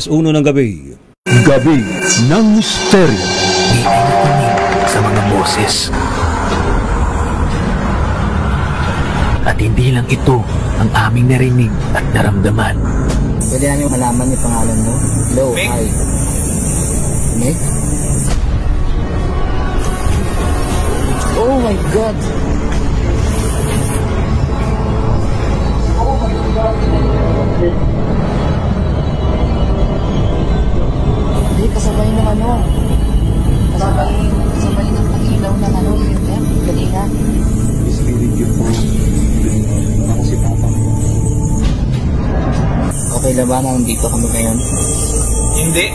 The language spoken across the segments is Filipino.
1 ng gabi. Gabi ng Misteryo. Di ay nakinig sa mga boses. At hindi lang ito ang aming narinig at naramdaman. Pwede namin malaman yung pangalan mo? Hello, hi. Meg? Oh my God! Hindi, kasabay ng ano? Kasabay ng pag-ilaw ng ano, yung kanina. Spirit yun po. Ako si Papa. Okay na ba na nandito kami ngayon? Hindi.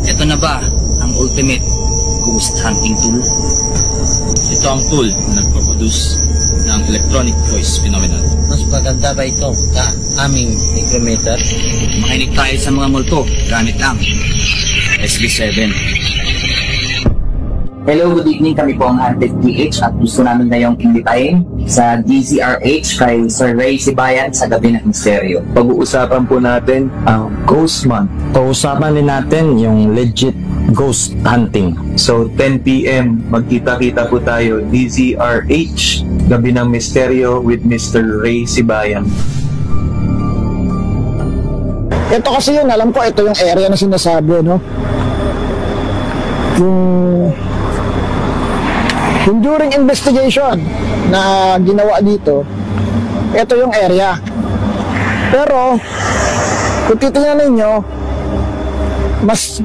Ito na ba ang ultimate ghost hunting tool? Ito ang tool na nagproduce ng electronic voice phenomenon. Mas maganda ba ito sa aming micrometer? Makinig tayo sa mga multo gamit ang SB7. Hello, good evening. Kami po ang Haunted PH at gusto namin ngayong imbitahin sa DZRH kay Sir Ray Sibayan sa Gabi ng Misteryo. Pag-uusapan po natin ang Ghost Month. Pag-uusapan din natin yung legit ghost hunting. So 10 PM, magkita-kita po tayo, DZRH, Gabi ng Misteryo with Mr. Ray Sibayan. Ito kasi yun, alam ko, ito yung area na sinasabi, no? Yung during investigation na ginawa dito, ito yung area. Pero, kung titingnan ninyo, mas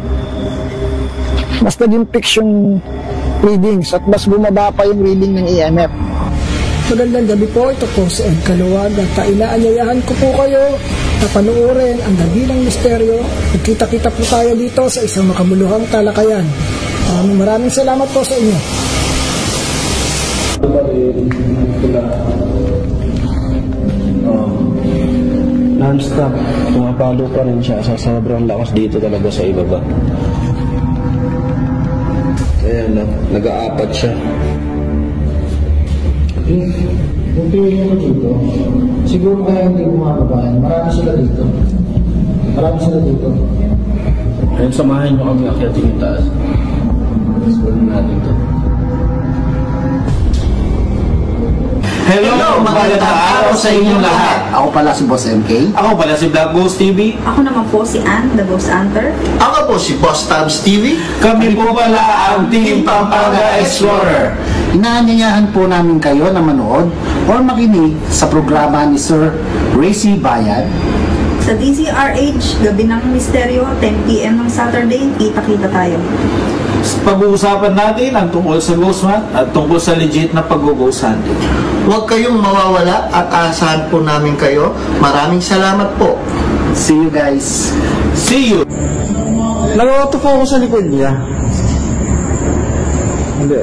naging fix yung readings at mas bumaba pa yung reading ng EMF. Magandang gabi po, ito po si Ed Kaluwag at inaanyayahan ko po kayo na panuorin ang Gabi ng Misteryo. Magkita-kita po tayo dito sa isang makabuluhang talakayan. Maraming salamat po sa inyo. Non-stop, pumapalo pa rin siya sa sobrang lakas dito talaga sa ibaba. Ayan na, nag-aapat siya. Yung piling ko dito, siguro kaya hindi bumababa. Marami sila dito. Ayun, samahin nyo kami akyatin yung taas. Explore natin ito. Hello, magandang araw sa inyong lahat. Ako pala si Boss MK. Ako pala si Black Ghost TV. Ako naman po si Ann, the Ghost Hunter. Ako po si Boss Tabs TV. Kami po pala ang Team Pampanga Explorer. Inaanyayahan po namin kayo na manood or makinig sa programa ni Sir Ray Sibayan Sa DZRH, Gabi ng Misteryo, 10 PM ng Saturday, kita-kita tayo. Pag-uusapan natin ang tungkol sa Ghost Month at tungkol sa legit na pag-ghost hunting. Huwag kayong mawawala at aasahan po namin kayo. Maraming salamat po. See you guys. See you! Nag-auto po ako sa likod niya. Hindi,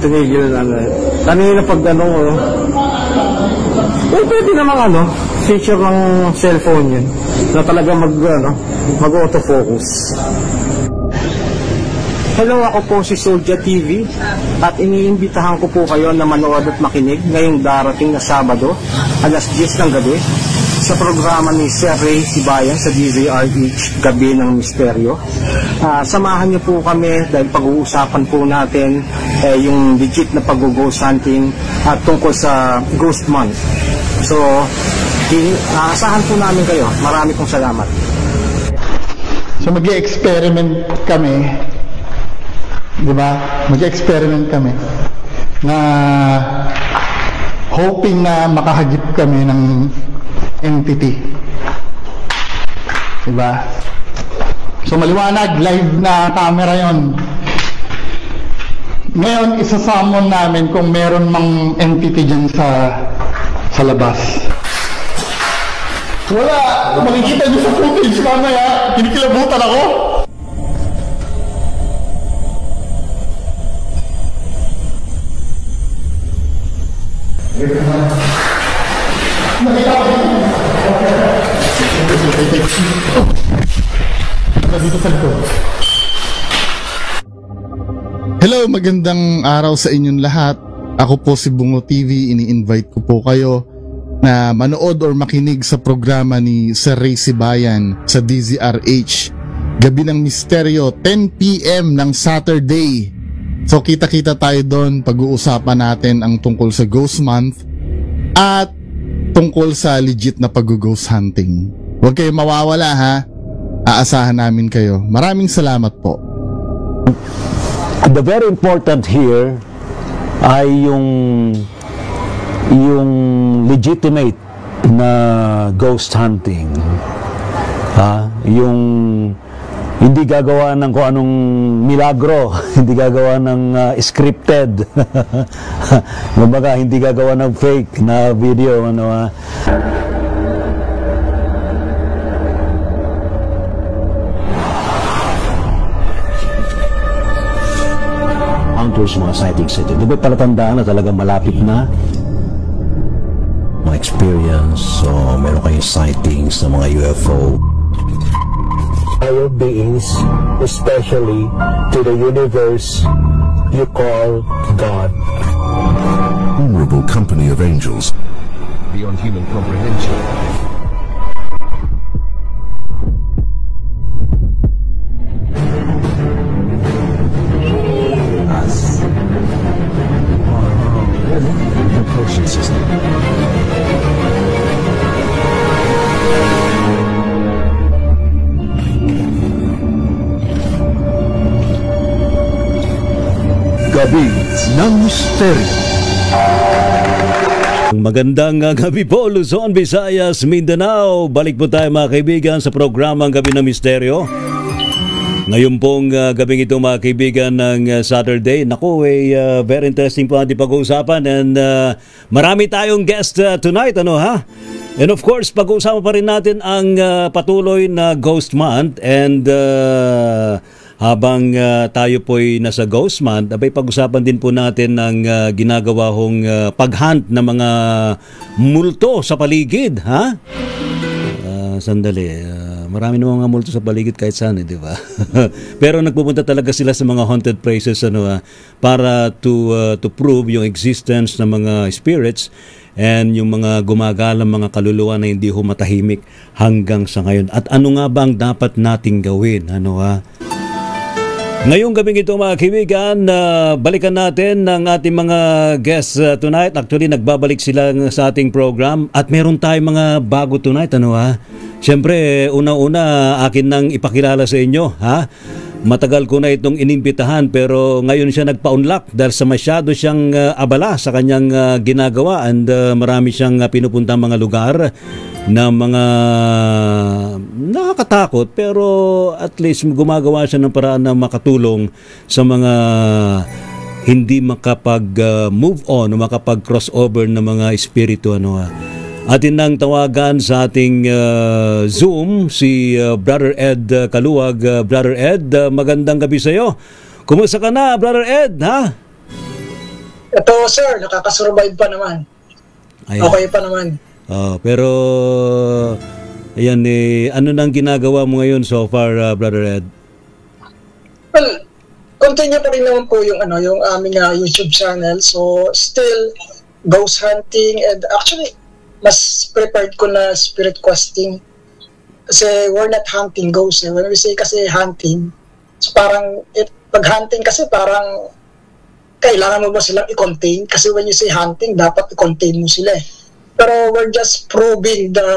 tinigil na ano. Kanina pag ano, pwede namang feature ng cellphone yun na talaga mag-autofocus. Hello, ako po si Soldier TV at iniimbitahan ko po kayo na manood at makinig ngayong darating na Sabado, alas 10 ng gabi, sa programa ni Sir Ray Sibayan sa DZRH Gabi ng Misteryo. Samahan niyo po kami dahil pag-uusapan po natin yung legit na pag-ghost hunting at tungkol sa Ghost Month. So, aasahan po namin kayo. Marami pong salamat. So mag-experiment kami, di ba? Mag-experiment kami na hoping na makahagip kami ng entity. Di ba? So maliwanag, live na camera yon. Ngayon, isa-summon namin kung meron mang entity dyan sa labas. Wala! Makikita niyo sa footage mamaya, kinikilabutan ako. Nakita ko dito sa likod. Hello, magandang araw sa inyong lahat. Ako po si Bungo TV, ini-invite ko po kayo na manood or makinig sa programa ni Sir Ray Sibayan sa DZRH. Gabi ng Misteryo, 10 PM ng Saturday. So kita-kita tayo doon, pag-uusapan natin ang tungkol sa Ghost Month at tungkol sa legit na pag-ghost hunting. Huwag kayo mawawala ha, aasahan namin kayo. Maraming salamat po. The very important here ay yung legitimate na ghost hunting, yung hindi gagawa ng kung anong milagro, hindi gagawa ng scripted, kumbaga hindi gagawa ng fake na video, encounters, mga sightings ito. Di ba palatandaan na talaga malapit na? Mga experience, so meron kayong sightings ng mga UFO. Higher beings, especially to the universe you call God. Honorable company of angels, beyond human comprehension. Propulsion system. Gabi ng Misteryo. Magandang gabi po, Luzon, Visayas, Mindanao. Balik po tayo mga kaibigan sa programang Gabi ng Misteryo. Ngayon pong gabing ito mga kaibigan ng Saturday, naku, very interesting po ang ating pag-uusapan and marami tayong guest tonight, And of course, pag-uusapan pa rin natin ang patuloy na Ghost Month and habang tayo po'y nasa Ghost Month, abay pag-usapan din po natin ang ginagawa hong pag-hunt ng mga multo sa paligid, sandali. Marami namang mga multo sa paligid kahit saan, di ba? Pero nagpupunta talaga sila sa mga haunted places para to prove yung existence ng mga spirits and yung mga gumagalang mga kaluluwa na hindi humatahimik hanggang sa ngayon. At ano nga ba ang dapat nating gawin? Ngayong gabing ito mga kaibigan, balikan natin ng ating mga guests tonight. Actually, nagbabalik sila sa ating program at meron tayong mga bago tonight. Siyempre, una-una akin nang ipakilala sa inyo. Matagal ko na itong inimbitahan pero ngayon siya nagpa-unlock dahil sa masyado siyang abala sa kanyang ginagawa and marami siyang pinupuntang mga lugar na mga nakakatakot pero at least gumagawa siya ng paraan na makatulong sa mga hindi makapag-move on o makapag-crossover ng mga espiritu. Atin nang tawagan sa ating Zoom si Brother Ed Kaluwag. Brother Ed, magandang gabi sa iyo. Kumusta ka na, Brother Ed, Ito, sir, nakakasurvive pa naman. Ayan. Okay pa naman. Pero ayan, ano nang ginagawa mo ngayon so far, Brother Ed? Well, continue pa rin naman po yung yung aming YouTube channel. So still ghost hunting and actually mas prepared ko na spirit questing kasi we're not hunting ghosts. When we say kasi hunting, so parang pag hunting kasi parang kailangan mo ba silang i-contain? Kasi when you say hunting, dapat i-contain mo sila Pero we're just probing the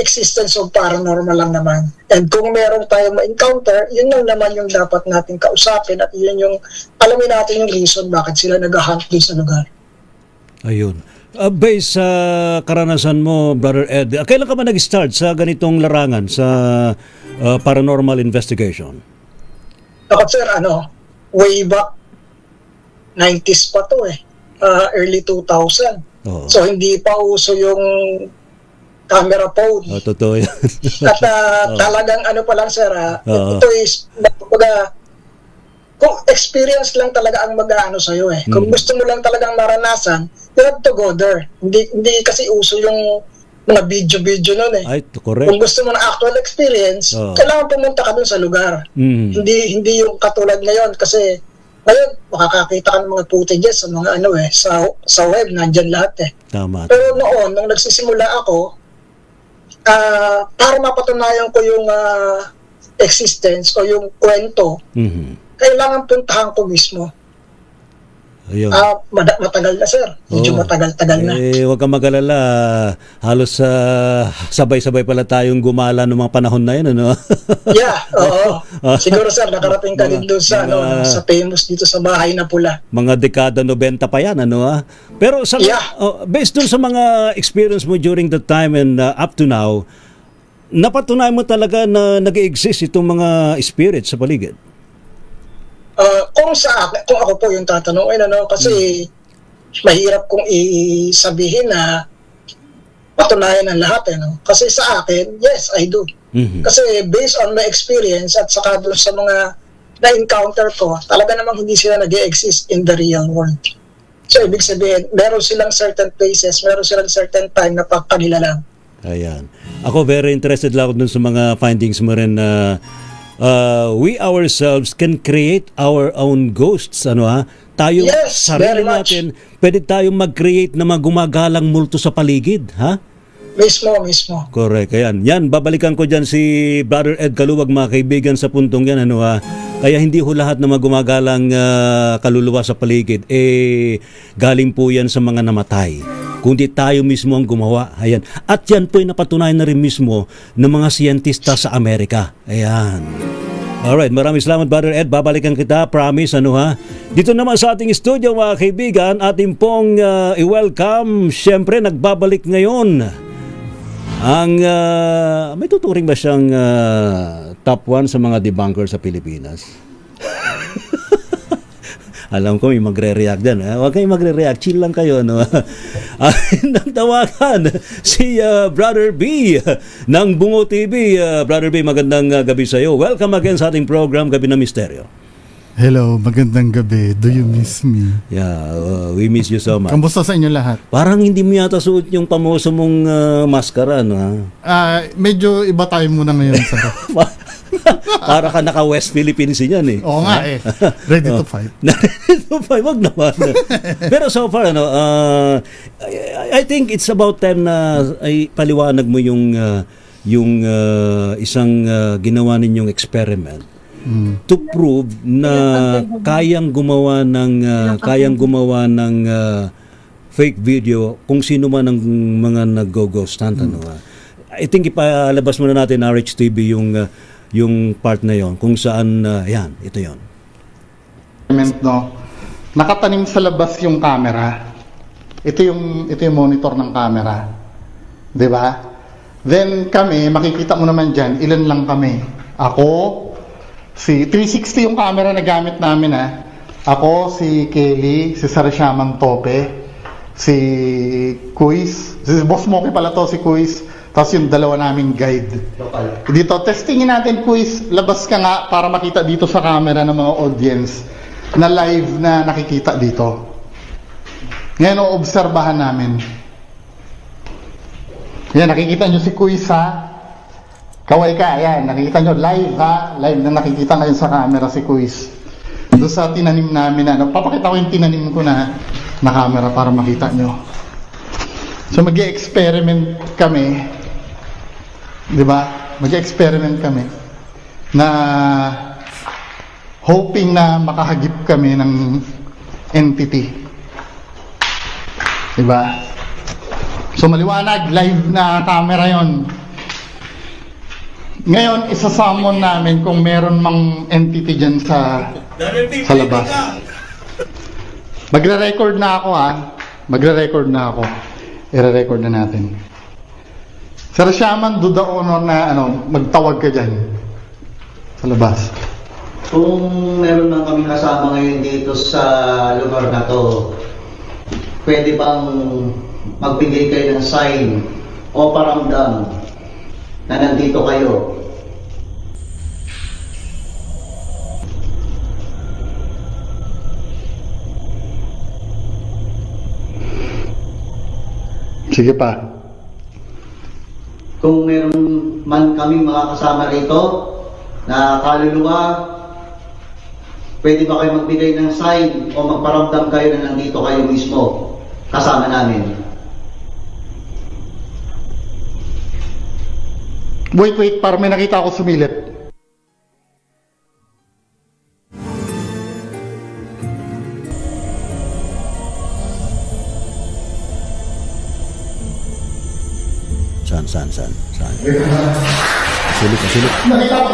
existence of paranormal lang naman. And kung meron tayong ma-encounter, yun lang naman yung dapat natin kausapin at yun yung alamin natin yung reason bakit sila nag-hunt din sa lugar. Ayun. Based sa karanasan mo, Brother Ed, kailan ka ba nag-start sa ganitong larangan sa paranormal investigation? Ako sir, way back 90s pa to early 2000. So hindi pa uso yung camera phone. Totoo yan. At talagang pa lang sir, ito is kung experience lang talaga ang mag-aano sa'yo Kung gusto mo lang talagang maranasan, you have to go there. Hindi kasi uso yung mga video nun Ay, correct. Kung gusto mo ng actual experience, kailangan pumunta ka dun sa lugar. Hindi yung katulad ngayon kasi ngayon makakakita ka ng mga footages sa mga sa web, nandyan lahat Tama. Pero noon, nung nagsisimula ako, para mapatunayan ko yung existence o yung kwento, kailangan puntahan ko mismo. Ayun. Matagal na, sir. Medyo matagal-tagal na. Huwag kang mag-alala. Halos sabay-sabay pala tayong gumala noong mga panahon na yun, ano? Yeah, oo. Siguro, sir, nakarating ka din doon sa, sa famous dito sa Bahay na Pula. Mga dekada 90 pa yan, ano? Pero sa, based dun sa mga experience mo during that time and up to now, napatunayan mo talaga na nag-exist itong mga spirits sa paligid? Kung ako po yung tatanungin, kasi mahirap kong isabihin na patunayan ng lahat, kasi sa akin, yes, I do. Kasi based on my experience at saka doon sa mga na-encounter ko, talaga namang hindi sila nag-exist in the real world. So, ibig sabihin, meron silang certain places, meron silang certain time na kanila lang. Ayan. Ako, very interested lang dun sa mga findings mo rin na we ourselves can create our own ghosts, tayo, sarili natin, pwede tayong mag-create na mga gumagalang multo sa paligid, ha? Mismo. Correct, yan, babalikan ko dyan si Brother Ed Kaluwag, mga kaibigan, sa puntong yan, kaya hindi ho lahat na mga gumagalang kaluluwa sa paligid, galing po yan sa mga namatay, kundi tayo mismo ang gumawa. Ayan. At yan po ay napatunayan na rin mismo ng mga siyentista sa Amerika. Ayan. Alright, maraming salamat, Brother Ed. Babalikan kita, promise, Dito naman sa ating studio, mga kaibigan, ating pong i-welcome. Siyempre, nagbabalik ngayon ang, may tuturing ba siyang top 1 sa mga debunker sa Pilipinas? Alam ko may magre-react dyan. Huwag kayong magre-react. Chill lang kayo. Nagtawagan si Brother B ng Bungo TV. Brother B, magandang gabi sa iyo. Welcome again sa ating program, Gabi ng Misteryo. Hello, magandang gabi. Do you miss me? Yeah, we miss you so much. Kamusta sa inyo lahat? Parang hindi mo yata suot yung pamoso mong maskara, medyo iba tayo muna ngayon, sir. Para ka naka-West Philippines yan, Oo nga, ready to fight. Ready to fight, wag naman. Pero so far, I think it's about time na ay paliwanag mo yung isang ginawa ninyong experiment to prove na kayang gumawa ng fake video kung sino man ang mga nag-ghost hunt. I think ipalabas muna natin RHTV yung part na yon kung saan yan, ito yon. Nakatanim sa labas yung camera. Ito yung monitor ng camera. 'Di ba? Then kami, makikita mo naman diyan, ilan lang kami. Ako, si 360 yung camera na gamit namin Ako, si Kelly, si Sarasyaman Tope, si Kuis, si Boss Moki pala to, si Kuis. Tapos yung dalawa naming guide. Dito, testingin natin, Kuis. Labas ka nga para makita dito sa camera ng mga audience na live na nakikita dito. Ngayon, obserbahan namin. Yan, nakikita nyo si Kuis, Kaway ka, yan. Nakikita nyo live, Live na nakikita ngayon sa camera si Kuis. Doon sa tinanim namin, papakita ko yung tinanim ko na camera para makita nyo. So, mag-experiment kami. Diba? Mag-experiment kami na hoping na makahagip kami ng entity. Diba? So maliwanag, live na camera yon. Ngayon, isa-summon namin kung meron mang entity dyan sa labas. Magre-record na ako Magre-record na ako. I-record na natin. Sir Shaman, do the honor na magtawag ka dyan sa labas. Kung meron lang kami kasama ngayon dito sa lugar na to, pwede bang magbigay kayo ng sign o paramdam na nandito kayo? Sige pa. Kung meron man kami makakasama rito na kaluluwa, pwede ba kayo magbigay ng sign o magparamdam kayo na nandito kayo mismo kasama namin? Wait, para may nakita ako sumilip. Saan? Silip. Nakita ko.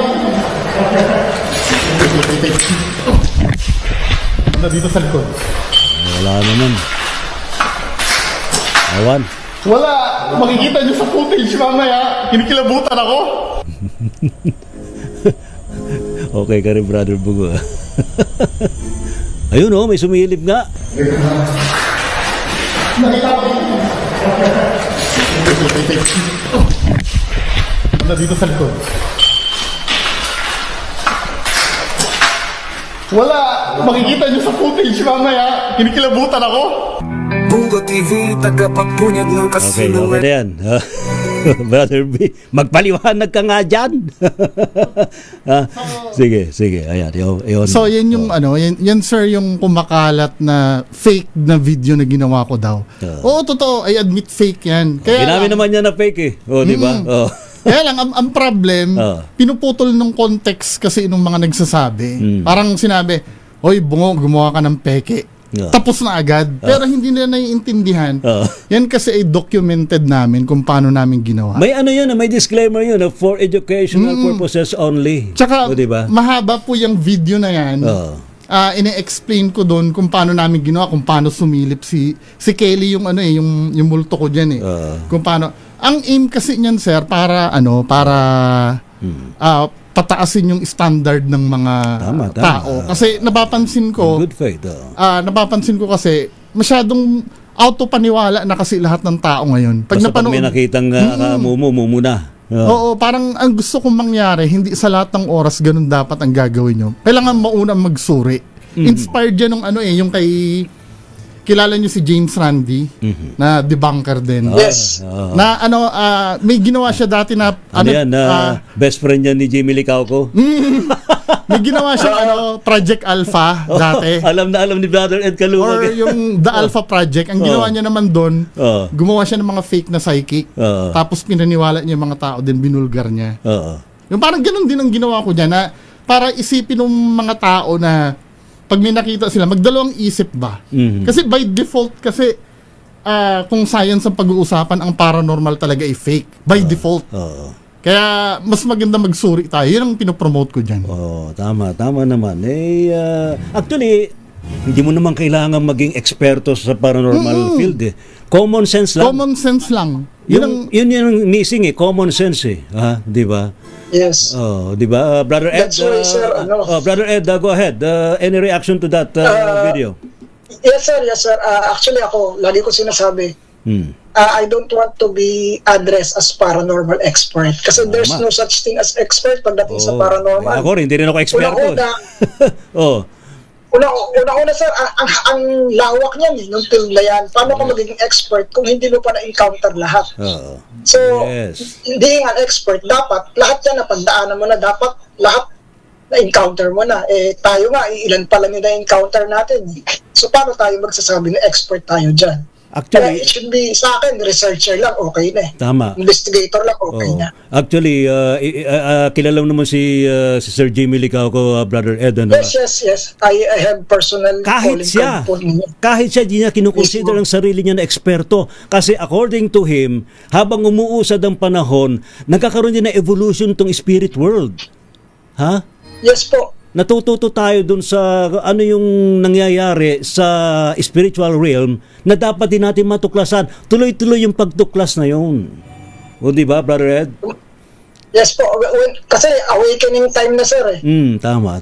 Dito sa likod. Wala naman. Awan. Wala. Makikita nyo sa footage mamaya. Kinikilabutan ako. Okay ka rin, Brother Bugo. Ayun oh, may sumilip nga. Nakita ko. Dito sa likod. Wala. Makikita nyo sa footage mamaya. Kinikilabutan ako. Bugo TV, tagapagpunyag ng kasino. Okay na yan. Brother B, magpaliwanag ka nga dyan. Sige. Ayan, yun. So, yan yung yan sir, yung kumakalat na fake na video na ginawa ko daw. Oo, totoo. I admit fake yan. Ginamit naman yan na fake eh. O, di ba? Kaya lang, ang problem, pinuputol ng context kasi nung mga nagsasabi. Parang sinabi, "Hoy, bungo, gumawa ka ng peke." Tapos na agad. Pero hindi nila naiintindihan. Yan kasi ay documented namin kung paano namin ginawa. May may disclaimer yun, for educational purposes only. Tsaka, diba? Mahaba po yung video na yan. Ine-explain ko doon kung paano namin ginawa, kung paano sumilip si Kelly yung yung multo ko diyan kung paano. Ang aim kasi niyan, sir, para pataasin yung standard ng mga tao. Kasi napapansin ko, good faith. Napapansin ko kasi masyadong auto-paniwala na kasi lahat ng tao ngayon. Pag may nakitang mumu na. Oo, parang ang gusto kong mangyari, hindi sa lahat ng oras ganun dapat ang gagawin nyo. Kailangan maunang magsuri. Inspired yan ng yung kay... Kilala niyo si James Randi na debunker din. Yes. Na may ginawa siya dati na best friend niya ni Jimmy Licauco. May ginawa siya Project Alpha dati. Alam ni Brother Ed Caluma. Or yung The Alpha Project. Ang ginawa niya naman doon, gumawa siya ng mga fake na psychic. Tapos pinaniwala niya yung mga tao din, binulgar niya. Yung parang ganun din ang ginawa ko niya na para isipin ng mga tao na pag may nakita sila, magdalawang isip ba? Kasi by default, kung science ang pag-uusapan, ang paranormal talaga ay fake. By default. Kaya, mas maganda magsuri tayo. Yun ang pinopromote ko dyan. Tama naman. Actually, hindi mo naman kailangan maging eksperto sa paranormal field eh. Common sense lang. Yun yung missing common sense di ba? Yes. Di ba? Brother Ed, that's why, sir, Brother Ed, go ahead. Any reaction to that video? Yes, sir. Actually, ako, lagi ko sinasabi, I don't want to be addressed as paranormal expert kasi there's no such thing as expert pagdating sa paranormal. Ako rin, hindi rin ako eksperto. Una, sir, ang lawak niyan yung field na yan. Paano ka magiging expert kung hindi mo pa na-encounter lahat? So, hindi nga expert, dapat lahat yan napagdaanan mo na, dapat lahat na-encounter mo na. Tayo nga, ilan pa lang yung na-encounter natin. So, paano tayo magsasabi na expert tayo dyan? Actually, it should be, sa akin, researcher lang, okay na Tama. Investigator lang, okay na. Actually, kilala mo naman si Sir Jimmy Licauco, Brother Ed. Yes. I have personal kahit siya, di niya kinukonsider ang sarili niya na eksperto. Kasi according to him, habang umuusad ang panahon, nagkakaroon din na evolution tong spirit world. Yes po. Natututo tayo dun sa ano yung nangyayari sa spiritual realm na dapat din natin matuklasan. Tuloy-tuloy yung pagtuklas na yun. O diba, Brother Ed? Yes po. Kasi awakening time na, sir Tama.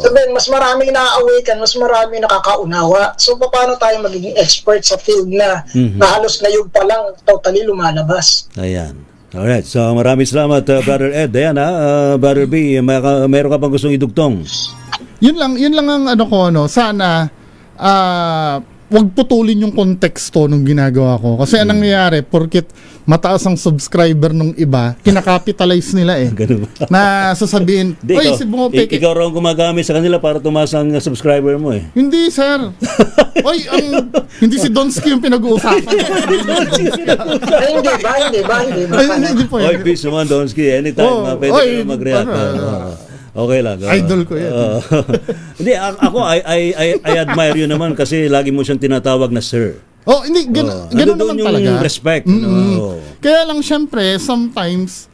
Sabihin, mas maraming na-awaken, mas maraming nakakaunawa. So, paano tayo magiging expert sa field na halos ngayon pa lang totally lumalabas? Ayan. Alright, so maraming salamat, Brother Ed. Ayan Brother B, meron ka bang gustong idugtong? Yun lang ang sana wag putulin yung konteksto ng ginagawa ko. Kasi anong nangyayari, porket mataas ang subscriber ng iba, kinakapitalize nila na sasabihin, oy, si Bungo Peke. Ikaw raw gumagamit sa kanila para tumaas ang subscriber mo Hindi, sir. Oy, hindi si Donsky yung pinag-uusapan. Hindi po. Oy, peace naman, Donsky. Anytime, pwede mag-react. Okay lang. Idol ko yan. Hindi, ako, I admire you naman kasi lagi mo siyang tinatawag na sir. Hindi, ganun naman yung talaga. Respect. Kaya lang, syempre, sometimes,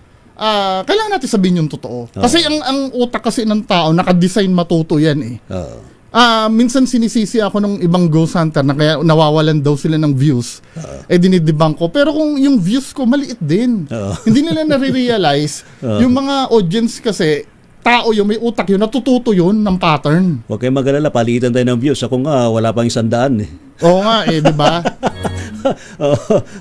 kailangan natin sabihin yung totoo. Kasi ang utak kasi ng tao, nakadesign matuto yan minsan sinisisi ako ng ibang ghost hunter na kaya nawawalan daw sila ng views. Dinidibang ko. Pero kung yung views ko, maliit din. Hindi nila nare-realize. Yung mga audience kasi, tao yun, may utak yun, natututo yun ng pattern. Huwag kayong mag-alala, palitan tayo ng views. Ako nga, wala pang 100 Oo nga di ba?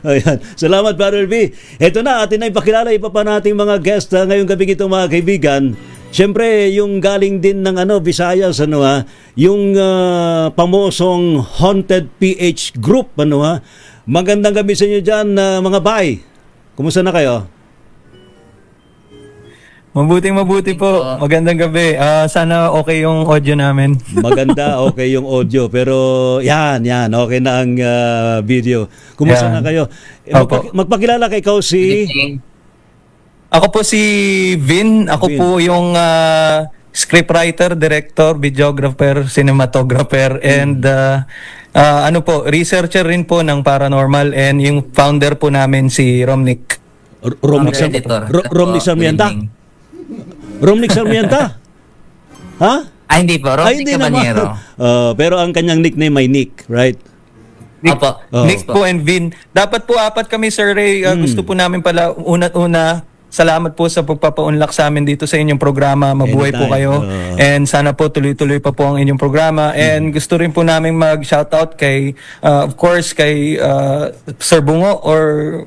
Ayan. Salamat, Brother B. Ito na, atin na ipakilala iba pa nating mga guest ngayong gabi ito, mga kaibigan. Siyempre, yung galing din ng Visayas, yung pamosong Haunted PH Group, Magandang gabi sa inyo dyan, mga bay. Kumusta na kayo? Mabuti po. Magandang gabi. Sana okay yung audio namin. Maganda, okay yung audio. Pero yan, okay na ang video. Kumusta na kayo? Magpakilala kay ikaw si... Ako po si Vin. Ako po yung scriptwriter, director, videographer, cinematographer, and researcher rin po ng paranormal, and yung founder po namin si Romnick. Romnick Sarmienta? Romnick Sarmienta? Ha? Hindi po. Romnick Caballero. Pero ang kanyang nickname ay Nick, right? Nick po and Vin. Dapat po 4 kami, Sir Ray. Gusto po namin pala, una, salamat po sa pagpapaunlak sa amin dito sa inyong programa. Mabuhay po kayo. And sana po tuloy-tuloy pa po ang inyong programa. And gusto rin po namin mag-shoutout kay, of course, kay Sir Bungo or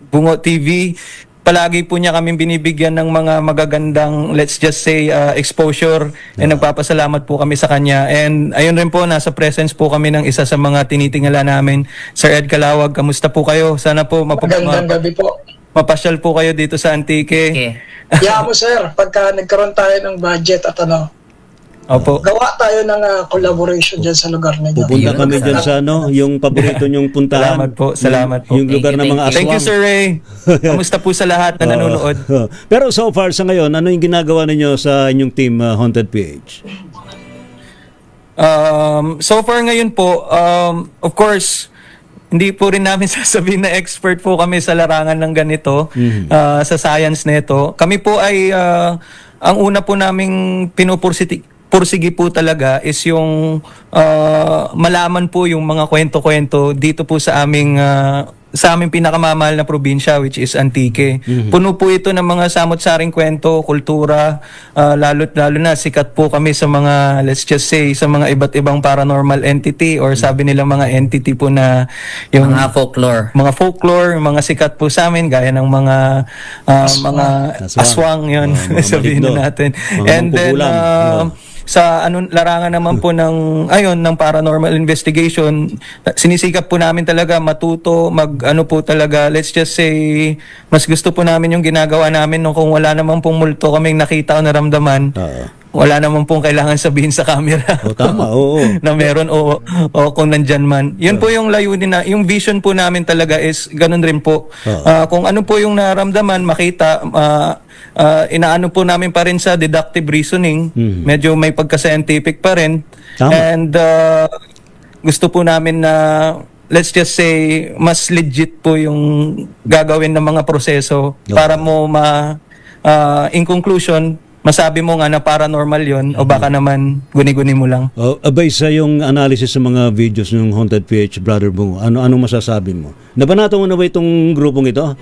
Bungo TV. Palagi po niya kami binibigyan ng mga magagandang, let's just say, exposure, and nagpapasalamat po kami sa kanya. And ayun rin po, nasa presence po kami ng isa sa mga tinitingala namin, Sir Ed Calawag. Kamusta po kayo? Sana po magandang gabi po. Mapasyal po kayo dito sa Antique. Yeah mo, sir, pagka nagkaroon tayo ng budget at gawa tayo ng collaboration dyan sa lugar ninyo. Pupunta kami dyan sa yung paborito nyong puntahan. Salamat po. Yung lugar ng mga aswang. Thank you, Sir Ray. Kamusta po sa lahat na nanonood? Pero so far sa ngayon, ano yung ginagawa ninyo sa inyong team Haunted PH? So far ngayon po, of course, hindi po rin namin sasabihin na expert po kami sa larangan ng ganito, sa science nito. Kami po ay, ang una po naming pursige po talaga is yung malaman po yung mga kwento-kwento dito po sa aming pinakamamahal na probinsya, which is Antique. Puno po ito ng mga samot-saring kwento, kultura, lalo na sikat po kami sa mga, let's just say, sa mga iba't ibang paranormal entity, or sabi nila mga entity po na yung mga folklore. Mga folklore, mga sikat po sa amin, gaya ng mga aswang, yun, sabihin na natin. And then, sa larangan naman po ng paranormal investigation, sinisikap po namin talaga matuto, let's just say, mas gusto po namin yung ginagawa namin kung wala naman pong multo kaming nakita o naramdaman. Wala naman pong kailangan sabihin sa camera. Tama, na meron o kung nandyan man. Yun po yung layunin na, yung vision po namin talaga is ganun rin po. Kung ano po yung naramdaman, makita, inaano po namin pa rin sa deductive reasoning. Medyo may pagka-scientific pa rin. And gusto po namin na, let's just say, mas legit po yung gagawin ng mga proseso para mo in conclusion, masabi mo nga na paranormal yon o baka naman guni-guni mo lang. Abay sa yung analysis sa mga videos ng Haunted PH, Brother Bungo, ano masasabi mo? Nabanato mo na ba itong grupong ito?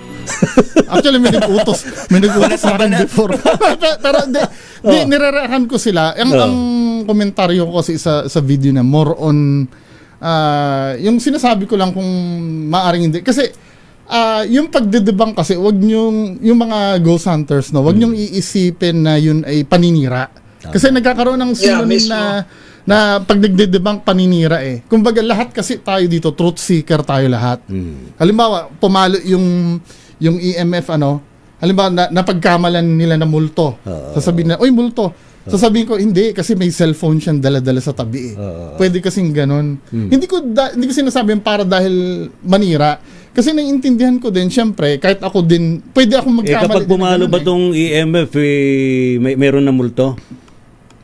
Actually, may nag-utos sa akin before. Pero nirerahan ko sila. Ang komentaryo ko kasi sa video na more on yung sinasabi ko lang kung maaring hindi. Kasi yung pagdedebang kasi, wag nyong, yung mga ghost hunters, wag nyong iisipin na yun ay paninira. Kasi nagkakaroon ng synonym na pag nagde-debunk paninira eh. Kumbaga lahat kasi tayo dito, truth seeker tayo lahat. Halimbawa, pumalo yung EMF halimbawa napagkamalan nila na multo. Sasabihin na, "Oy, multo." Sasabihin ko, hindi, kasi may cellphone siyang dala-dala sa tabi eh. Pwede kasing ganon. Hindi ko sinasabi para dahil manira. Kasi naiintindihan ko din, syempre, kahit ako din, pwede akong magkamali. Kapag pumalo ba itong EMF, meron na multo?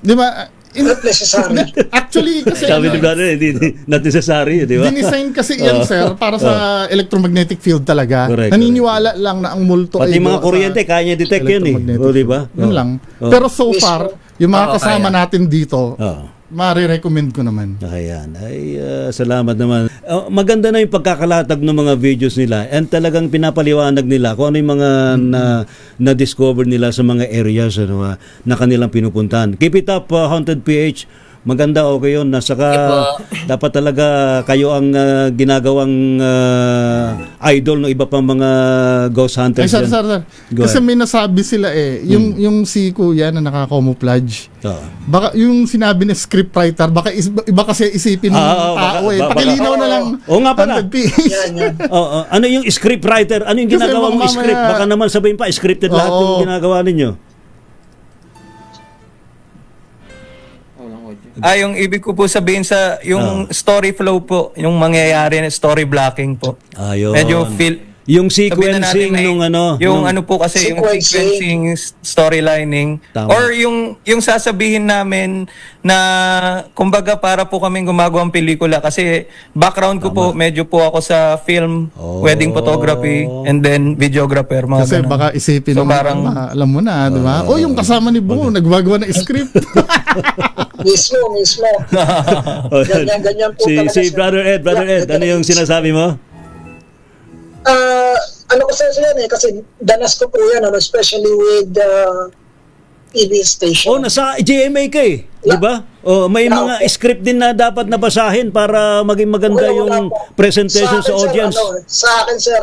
Di ba? Not necessary. Actually, kasi sabi ni Brother, not necessary, di ba? Dinesign kasi yan, sir, para sa electromagnetic field talaga. Correct, naniniwala lang na ang multo pati mga kuryente, kaya niya detect yan eh. Di ba? Yun lang. Pero so far, yung mga kasama natin dito, marirecommend ko naman. Ayan. Salamat naman. Maganda na yung pagkakalatag ng mga videos nila and talagang pinapaliwanag nila kung ano yung mga na-discover nila sa mga areas na kanilang pinupuntahan. Keep it up, Haunted PH. Maganda, okay yun. Nasaka, dapat talaga kayo ang ginagawang idol ng iba pang mga ghost hunters. Sir. Kasi may nasabi sila yung si Kuya na naka-camouflage. Baka yung sinabi na scriptwriter, baka iba kasi isipin ng tao eh. Pakilinaw na lang. Oo nga pala. Ano yung scriptwriter? Ano yung ginagawa mong script? Baka naman sabihin pa, scripted lahat yung ginagawa ninyo. Yung ibig ko po sabihin yung story flow po, yung mangyayari na story blocking po. Medyo yung sequencing yung po kasi yung sequencing storylining or yung sasabihin namin na kumbaga para po kaming gumagawang pelikula kasi background ko po medyo po ako sa film, wedding photography and then videographer mga kasi ganun. Baka isipin parang alam mo na, di ba? Yung kasama ni Bungo nagbagawa ng script. mismo. Ganyan po talaga. Si Brother Ed, ano yung sinasabi mo? Ano ko sa yan kasi danas ko po yan, especially with TV station. Nasa GMA ka eh, di ba? May mga script din na dapat nabasahin para maging maganda yung presentation sa audience. Sa akin, sir,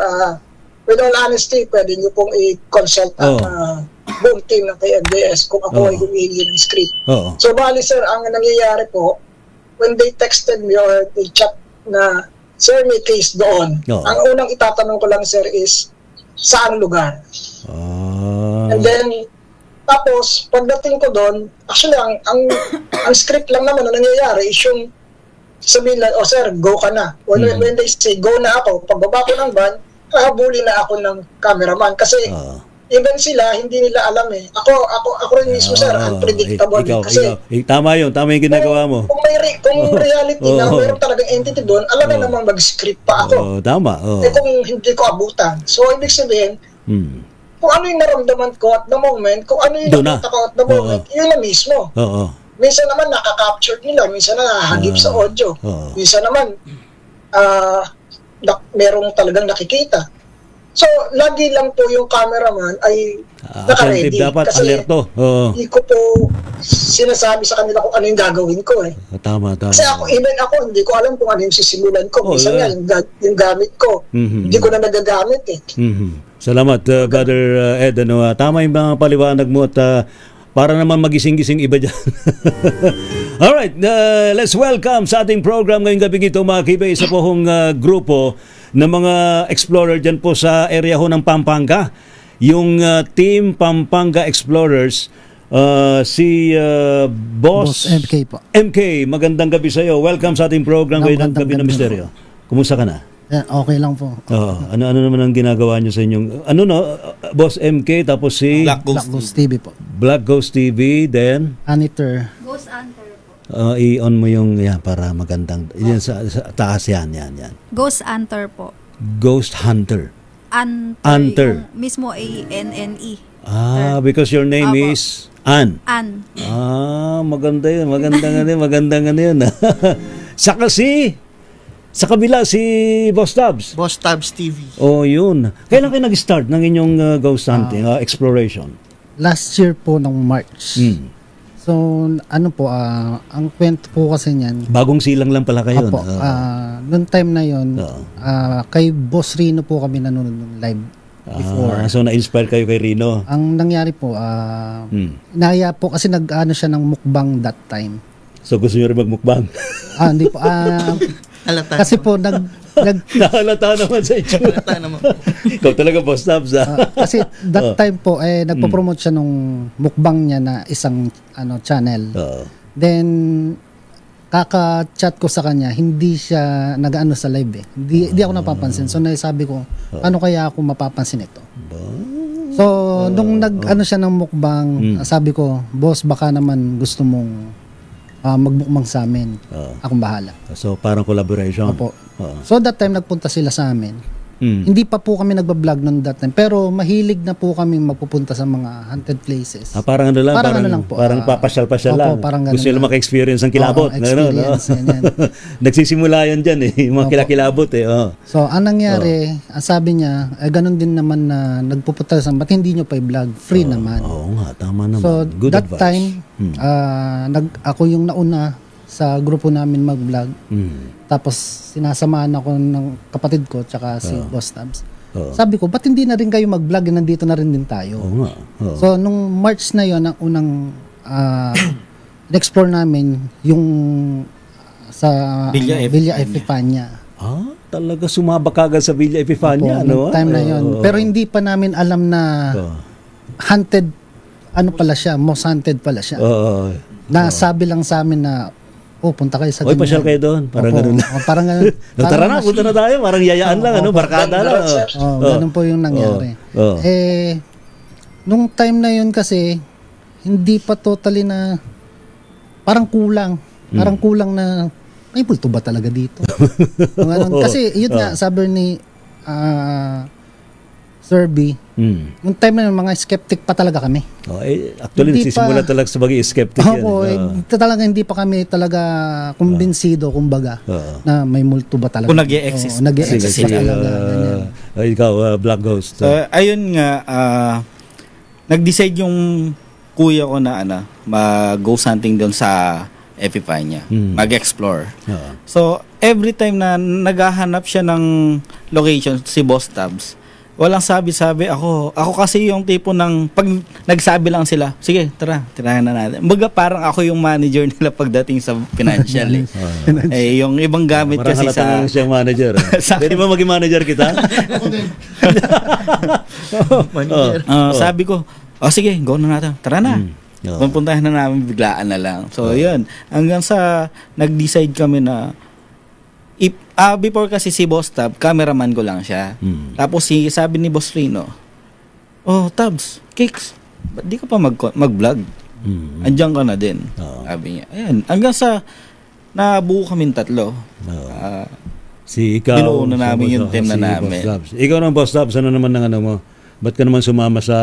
with all honesty, pwede nyo pong i-consult ang buong team ng KMDS kung ako ay humihingi ng script. So, bali, sir, ang nangyayari po, when they texted me or they chat na, "Sir, may case doon." Ang unang itatanong ko lang, sir, is saan lugar? And then, tapos, pagdating ko doon, actually, ang script lang naman na nangyayari is yung sabihin lang, sir, go ka na. When they say, go na ako, pagbaba ko ng van, hahabulin na ako ng cameraman. Kasi, even sila, hindi nila alam eh. Ako rin mismo, sir, unpredictable. Tama yung ginagawa mo. Kung reality na mayroon talagang entity doon, alam na namang mag-script pa ako. Tama. Kung hindi ko abutan. So, ibig sabihin, kung ano yung naramdaman ko at the moment, kung ano yung nakita ko at the moment, yun na mismo. Minsan naman nakaka-capture nila, minsan na nakahagip sa audio. Minsan naman, merong talagang nakikita. So, lagi lang po yung cameraman ay naka-ready. Dapat kasi alerto. Hindi ko po sinasabi sa kanila kung ano yung gagawin ko eh. Tama. Kasi even ako, hindi ko alam kung ano yung sisimulan ko. Minsan nga, yung gamit ko, hindi ko na nagagamit eh. Salamat, Brother Ed. Tama yung mga paliwanag mo at para naman magising-gising iba dyan. Alright, let's welcome sa ating program ngayong gabi ito mga kibay sa pohong grupo ng mga explorer dyan po sa area ho ng Pampanga. Yung Team Pampanga Explorers, si Boss MK po. MK, magandang gabi sa iyo. Welcome sa ating program ngayong gabi ng misteryo. Kumusta ka na? Okay lang po. Ano naman ang ginagawa niyo sa inyong Boss MK tapos si Black Ghost TV po. Black Ghost TV, then Hunter. Ghost Hunter po. I-on mo yung para magandang yan sa taas yan. Ghost Hunter po. Ghost Hunter. Hunter. Mismo ANNE. Because your name is Ann. Ann. Maganda yun. Magandang yun. Sa kabila si Boss Tabs. Boss Tabs TV. Yun. Kailan kayo nag-start ng inyong ghost hunting, exploration? Last year po ng March. So, ang kwento po kasi niyan. Bagong silang lang pala kayo. Noong time na yun, kay Boss Rino po kami nanonood live before. So, na-inspire kayo kay Rino? Ang nangyari po, inaya po kasi nag-ano siya ng mukbang that time. So gusto nyo rin magmukbang? Hindi po. Kasi po, Nahalata naman sa itsura. Ikaw talaga, Boss Tabs. Kasi that time po, nagpo-promote siya nung mukbang niya na isang channel. Then, kaka-chat ko sa kanya, hindi siya nag-ano sa live eh. Hindi ako napapansin. So, sabi ko, ano kaya ako mapapansin ito? So, nung nag-ano siya ng mukbang, sabi ko, boss, baka naman gusto mong magmukbang sa amin. Akong bahala. So, parang collaboration. Opo. So, that time, nagpunta sila sa amin. Hindi pa po kami nagbablog noon that time. Pero, mahilig na po kami magpupunta sa mga haunted places. Parang ano lang? Lang po. Parang papasyal-pasyal lang. Parang gusto nila maka-experience ng kilabot. Experience. Nagsisimula yan dyan eh. Yung mga kilakilabot eh. So, anong nangyari, sabi niya, ganun din naman na nagpupunta sa ba't hindi nyo pa i-vlog? Free naman. Oo nga, tama naman. So, good that advice. Time, ako yung nauna sa grupo namin mag-vlog. Tapos, sinasamahan ako ng kapatid ko tsaka si Boss Tabs. Sabi ko, ba't hindi na rin kayo mag-vlog? Nandito na rin din tayo. So, nung March na yon ang unang explore namin yung sa Villa Epifania. Talaga sumabak agad sa Villa Epifania, no? Time na yon. Pero hindi pa namin alam na haunted, pala siya, most haunted pala siya. Nasabi lang sa amin na punta kayo sa ganyan. Pasyal kayo doon. Parang ganun. Parang ganun. Tara na, punta na tayo. Parang yayaan lang, barkada lang. Ganun po yung nangyari. Nung time na yun kasi, hindi pa totally na, parang kulang. Parang kulang na, may bulto ba talaga dito? Kasi, yun nga, sabi ni Sir B, yung time na yun, mga skeptic pa talaga kami. Actually, nagsisimula talaga sa bagay skeptic yan. Talaga hindi pa kami talaga kumbinsido, kumbaga, na may multo ba talaga. Kung nag-i-exist. Nag-i-exist talaga. Ikaw, Black Ghost. Ayun nga, nag-decide yung kuya ko na mag-ghost hunting doon sa Epifania, mag-explore. So, every time na naghahanap siya ng location, si Boss Tabs, walang sabi-sabi. Ako kasi yung tipo ng pag nagsabi lang sila, sige, tirahan na natin. Baga parang ako yung manager nila pagdating sa financial. Yung ibang gamit parang kasi sa siyang manager. Pwede ba maging manager kita? Sabi ko, sige, go na natin. Tara na. Pupuntahan na namin, biglaan na lang. So, yun. Hanggang sa nag-decide kami na before kasi si Boss Tab, cameraman ko lang siya. Tapos sabi ni Boss Rino, Tabs, Kicks, ba't di ka pa mag-vlog? Andiyan ka na din. Sabi niya. Ayan, hanggang sa nabuo kaming tatlo. Si ikaw. Binuo na namin yung team na namin. Ikaw naman, Boss Tabs, ano naman ng mo? Ba't ka naman sumama sa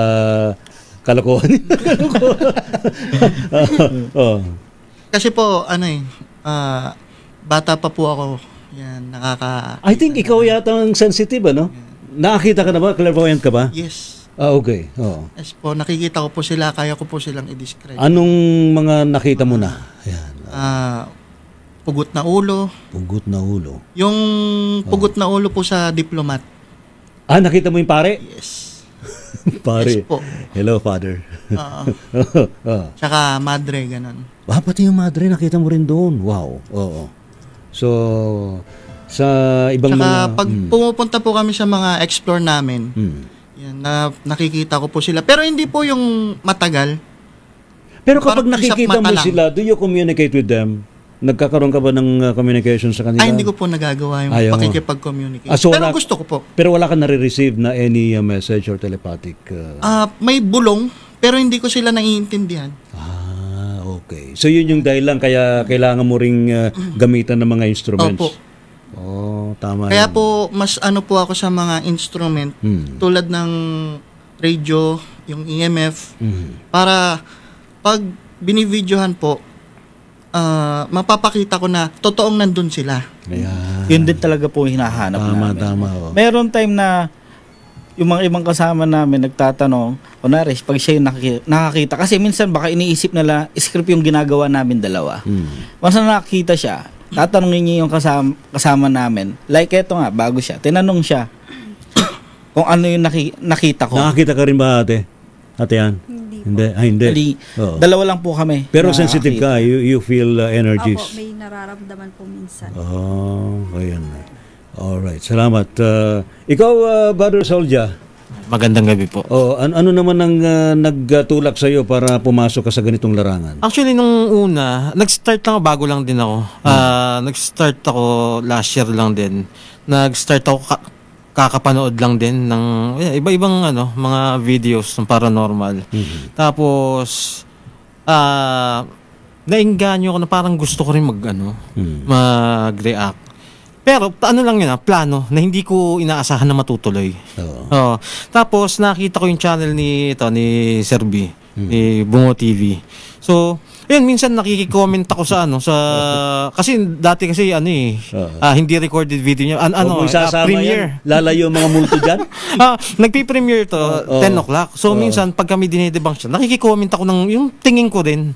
kalokohan? Kasi po, bata pa po ako. Yan, I think ikaw yata ang sensitive, ano? Nakakita ka na ba? Clairvoyant ka ba? Yes. Okay. Yes po, nakikita ko po sila, kaya ko po silang i-describe. Anong mga nakita mo na? Ayan. Pugot na ulo. Pugot na ulo. Yung pugot na ulo po sa diplomat. Nakita mo yung pare? Yes. Pare. Yes po. Hello, Father. Tsaka madre, ganun. Pati yung madre, nakita mo rin doon. Wow. So, sa ibang tsaka pag pumupunta po kami sa mga explore namin, yan, nakikita ko po sila. Pero hindi po yung matagal. Pero kapag nakikita mo sila, do you communicate with them? Nagkakaroon ka ba ng communication sa kanila? Hindi ko po nagagawa yung pakikipag-communicate. Pero gusto ko po. Pero wala ka nare-receive na any message or telepathic? May bulong, pero hindi ko sila naiintindihan. Okay. So yun yung dahilan kaya kailangan mo ring gamitan ng mga instruments. Opo. Tama. Kaya po mas po ako sa mga instrument tulad ng radio, yung EMF para pag binivideohan po mapapakita ko na totoong nandun sila. Ayan. Yun din talaga po hinahanap namin. Tama. Meron time na yung mga ibang kasama namin nagtatanong, Onares, pag siya yung nakakita, kasi minsan baka iniisip nila, script yung ginagawa namin dalawa. Once na nakakita siya, tatanungin niya yung kasama namin. Like eto nga, bago siya, tinanong siya kung ano yung nakita ko. Nakakita ka rin ba ate? Ate Ann? Hindi. Hindi. Dalawa lang po kami. Pero sensitive ka, you feel energies. Opo, may nararamdaman po minsan. Ayan. Alright, salamat. Ikaw, Brother Soldier. Magandang gabi po. Ano naman ang nagtulak sa iyo para pumasok ka sa ganitong larangan? Actually, nung una, nag-start lang ako, bago lang din ako. Nag-start ako last year lang din. Nag-start ako kakapanood lang din ng iba-ibang mga videos ng paranormal. Tapos nainganyo ako na parang gusto ko rin mag-react. Pero lang yun, plano na hindi ko inaasahan na matutuloy. Tapos nakita ko yung channel ni Sir B, ni Bungo TV. So, ayun, minsan nakiki-comment ako sa kasi dati kasi hindi recorded video niya. Premiere. Lalayo mga multo dyan? Nagpi-premiere to 10 o'clock. So, minsan pag kami dinedebunk siya, nakiki-comment ako ng yung tingin ko din.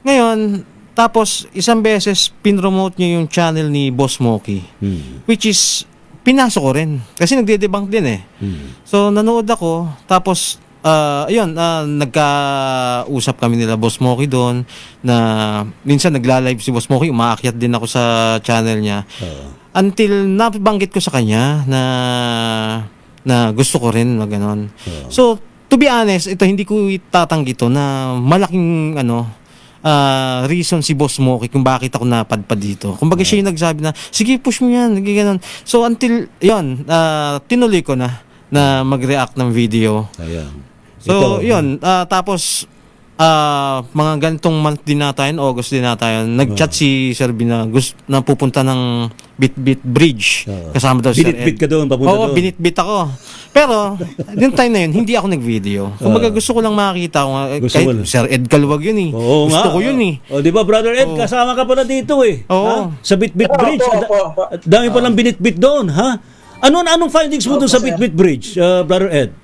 Ngayon, tapos isang beses pinromote niya yung channel ni Boss Moki, which is pinasok ko rin kasi nagde-debunk din So nanood ako, tapos nagkausap kami nila Boss Moki doon na minsan nagla-live si Boss Moki, umaakyat din ako sa channel niya. Until nabanggit ko sa kanya na gusto ko rin gano'n. So to be honest, ito hindi ko itatanggi to na malaking reason si Boss Moki kung bakit ako napadpad dito. Kumbaga siya yung nagsabi na, sige, push mo yan, ganun. So until, tinuloy ko na mag-react ng video. So, tapos, mga ganitong month din na tayo, August din na tayo, nag-chat si Sir B na pupunta ng Bit-Bit Bridge. Kasama daw si Sir Ed. Binit-bit ka doon, papunta doon. Oo, binit-bit ako. Pero, yung time na yun, hindi ako nag-video. Kumbaga gusto ko lang makakita ko. Kahit Sir Ed Calwag yun gusto ko yun di ba, Brother Ed, kasama ka pala dito sa Bit-Bit Bridge. Dami palang binit-bit doon, ha? Anong findings mo doon sa Bit-Bit Bridge, Brother Ed?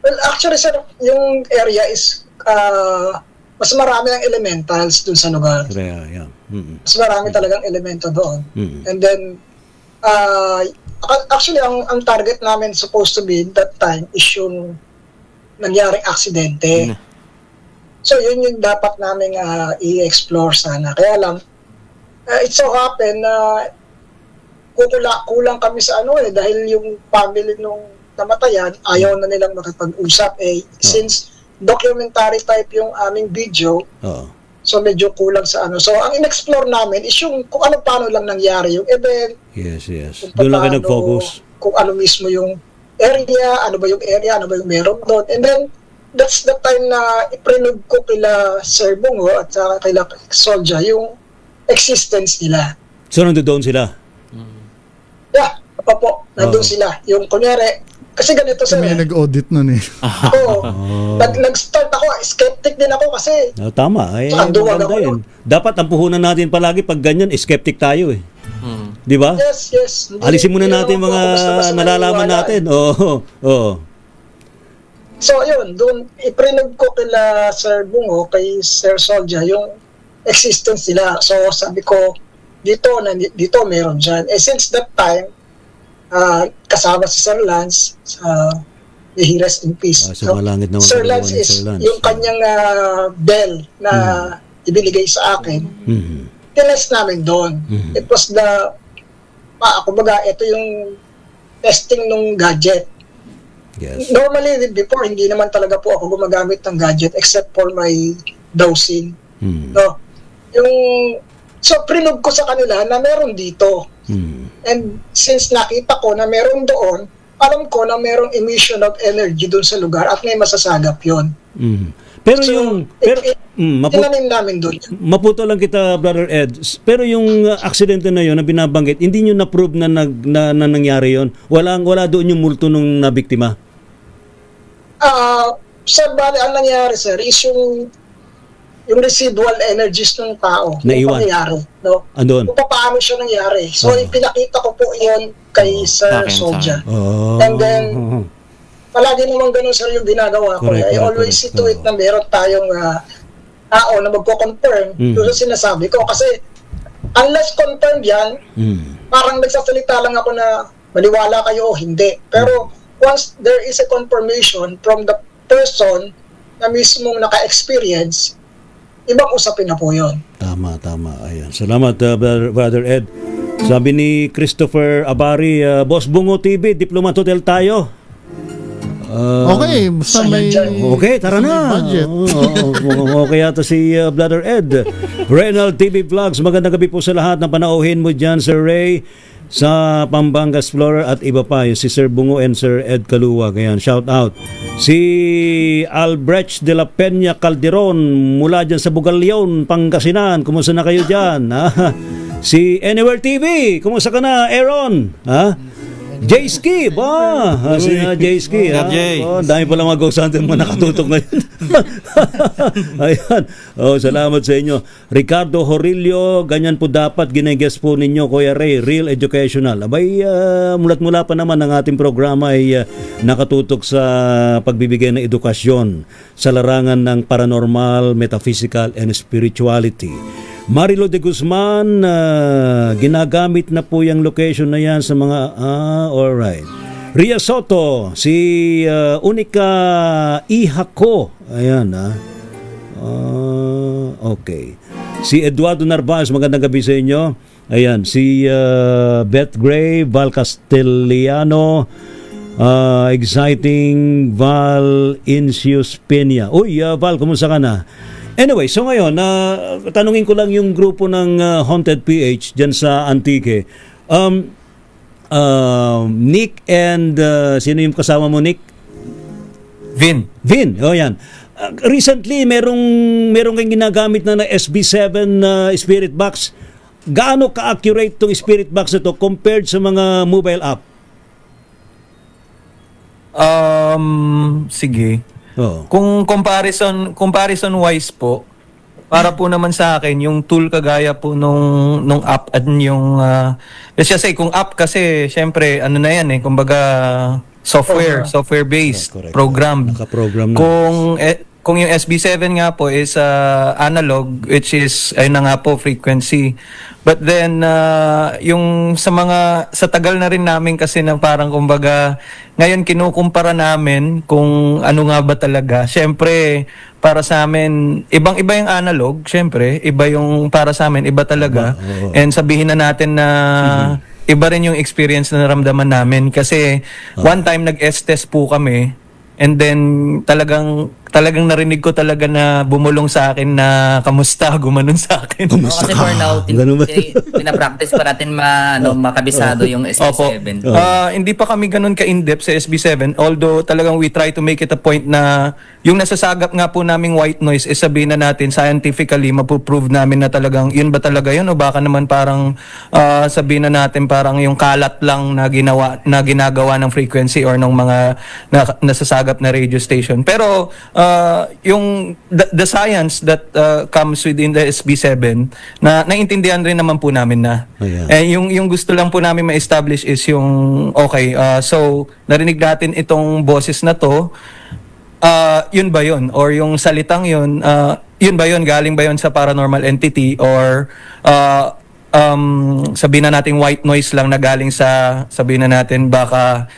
Well, actually, sir, yung area is mas marami ang elementals dun sa lugar. Mas marami talagang elemento doon. And then, actually, ang target namin supposed to be that time is yung nangyaring aksidente. So, yun yung dapat namin i-explore sana. Kaya lang, it so happen na kulang kami sa dahil yung family nung namatayan, ayaw na nilang makipag-usap since documentary type yung aming video, so medyo kulang sa So, ang in-explore namin is yung kung paano lang nangyari yung event. Yes. Doon lang kayo nag-focus. Kung ano mismo yung area, ano ba yung meron doon. And then, that's the time na iprenog ko kila Sir Bungo at saka kila Soldier yung existence nila. So, nandoon sila? Yeah, nandun sila. Yung kunyari, kasi ganito sir. Kami nag-audit nun Nag-start ako, skeptic din ako kasi. Tama. Maganda yun. Dapat ang puhunan natin palagi pag ganyan, skeptic tayo Di ba? Yes. Alisin muna natin mga nalalaman natin. So yun, doon iprenog ko kila Sir Bungo, kay Sir Soldier, yung existence nila. So sabi ko, dito meron dyan. Since that time, kasama si Sir Lance may he rest in peace. Sir Lance is yung kanyang bell na ibinigay sa akin. Tinest namin doon. It was kumbaga ito yung testing ng gadget. Normally before hindi naman talaga po ako gumagamit ng gadget except for my dowsing. So prinog ko sa kanila na meron dito. And since nakita ko na meron doon, alam ko na merong emission of energy doon sa lugar at may masasagap yon. Pero tinanim namin doon. Maputo lang kita, Brother Ed. Pero yung aksidente na yon na binabanggit, hindi nyo na-prove na nangyari yon? Wala doon yung multo nung nabiktima? Sir, bali ang nangyari, sir, is yung residual energies ng tao naiwan. Nangyari, no? Andun. Kung paano siya nangyari. So, ipinakita ko po yun kay Sir Soldier. And then, palagi naman ganun, sir, yung ginagawa ko. I always see to it na meron tayong tao na magko-confirm doon sa sinasabi ko. Kasi, unless confirmed yan, parang nagsasalita lang ako na maniwala kayo o hindi. Pero, once there is a confirmation from the person na mismong naka-experience, ibang usapin na po yun. Tama. Ayan. Salamat, Brother Ed. Sabi ni Christopher Abari, Boss Bungo TV, Diplomat Hotel tayo. Okay, basta may... Okay, tara na. Budget. Okay yata si Brother Ed. Renal TV Vlogs, magandang gabi po sa lahat na panauhin mo dyan, Sir Ray, sa Pampanga Explorer at iba pa, yung si Sir Bungo and Sir Ed Kaluwag. Ayan, shout out. Si Albrecht de la Peña Calderon mula dyan sa Bugalion, Pangasinan. Kumusta na kayo dyan? Si Anywhere TV, kumusta ka na, Aaron? J-Ski, si J-Ski. Dami pala mga ghost hunter mo nakatutok ngayon. Ayan. Salamat sa inyo. Ricardo Horilio, ganyan po dapat ginigest po ninyo, Kuya Ray, real educational. Abay, mulat-mula pa naman ang ating programa ay nakatutok sa pagbibigay ng edukasyon sa larangan ng paranormal, metaphysical, and spirituality. Marilo de Guzman, ginagamit na po yung location na yan sa mga, alright. Ria Soto, si Unica Ihako, ayan okay. Si Eduardo Narvaez, magandang gabi sa inyo. Ayan, si Beth Gray, Val Castelliano, exciting Val Incius Peña. Uy, Val, kumusta ka na? Anyway, so ngayon, tanungin ko lang yung grupo ng Haunted PH dyan sa Antique. Nick and, sino yung kasama mo, Nick? Vin, yan. Recently, merong kang ginagamit na SB7 spirit box. Gaano ka-accurate tong spirit box na to compared sa mga mobile app? Sige. Kung comparison wise po, para po naman sa akin yung tool kagaya po nung app at yung let's just say kung app kasi syempre ano na yan kumbaga software based program. Naka-program na. Kung yung SB7 nga po is analog, which is ayun na nga po frequency. But then yung sa tagal na rin namin kasi na parang kumbaga ngayon kinukumpara namin kung ano nga ba talaga. Syempre para sa amin ibang-iba yung analog, syempre iba yung para sa amin, iba talaga. And sabihin na natin na iba rin yung experience na naramdaman namin kasi one time nag-test po kami. And then talagang narinig ko talaga na bumulong sa akin na kamusta, gumanon sa akin. Kasi for now, pinapractice pa natin makabisado yung SB7. Hindi pa kami ganun ka-in-depth sa SB7, although talagang we try to make it a point na yung nasasagap nga po naming white noise is sabihin na natin scientifically, mapuprove namin na talagang yun ba talaga yun o baka naman parang sabihin na natin parang yung kalat lang na ginagawa ng frequency or ng mga nasasagap na radio station. Pero yung the science that comes within the SB7 na naintindihan rin naman po namin na yung gusto lang po namin ma-establish is yung so narinig natin itong boses na to, yun ba yun or yung salitang yun ba yun, galing ba yun sa paranormal entity or sabihin na natin white noise lang na galing sa sabihin na natin baka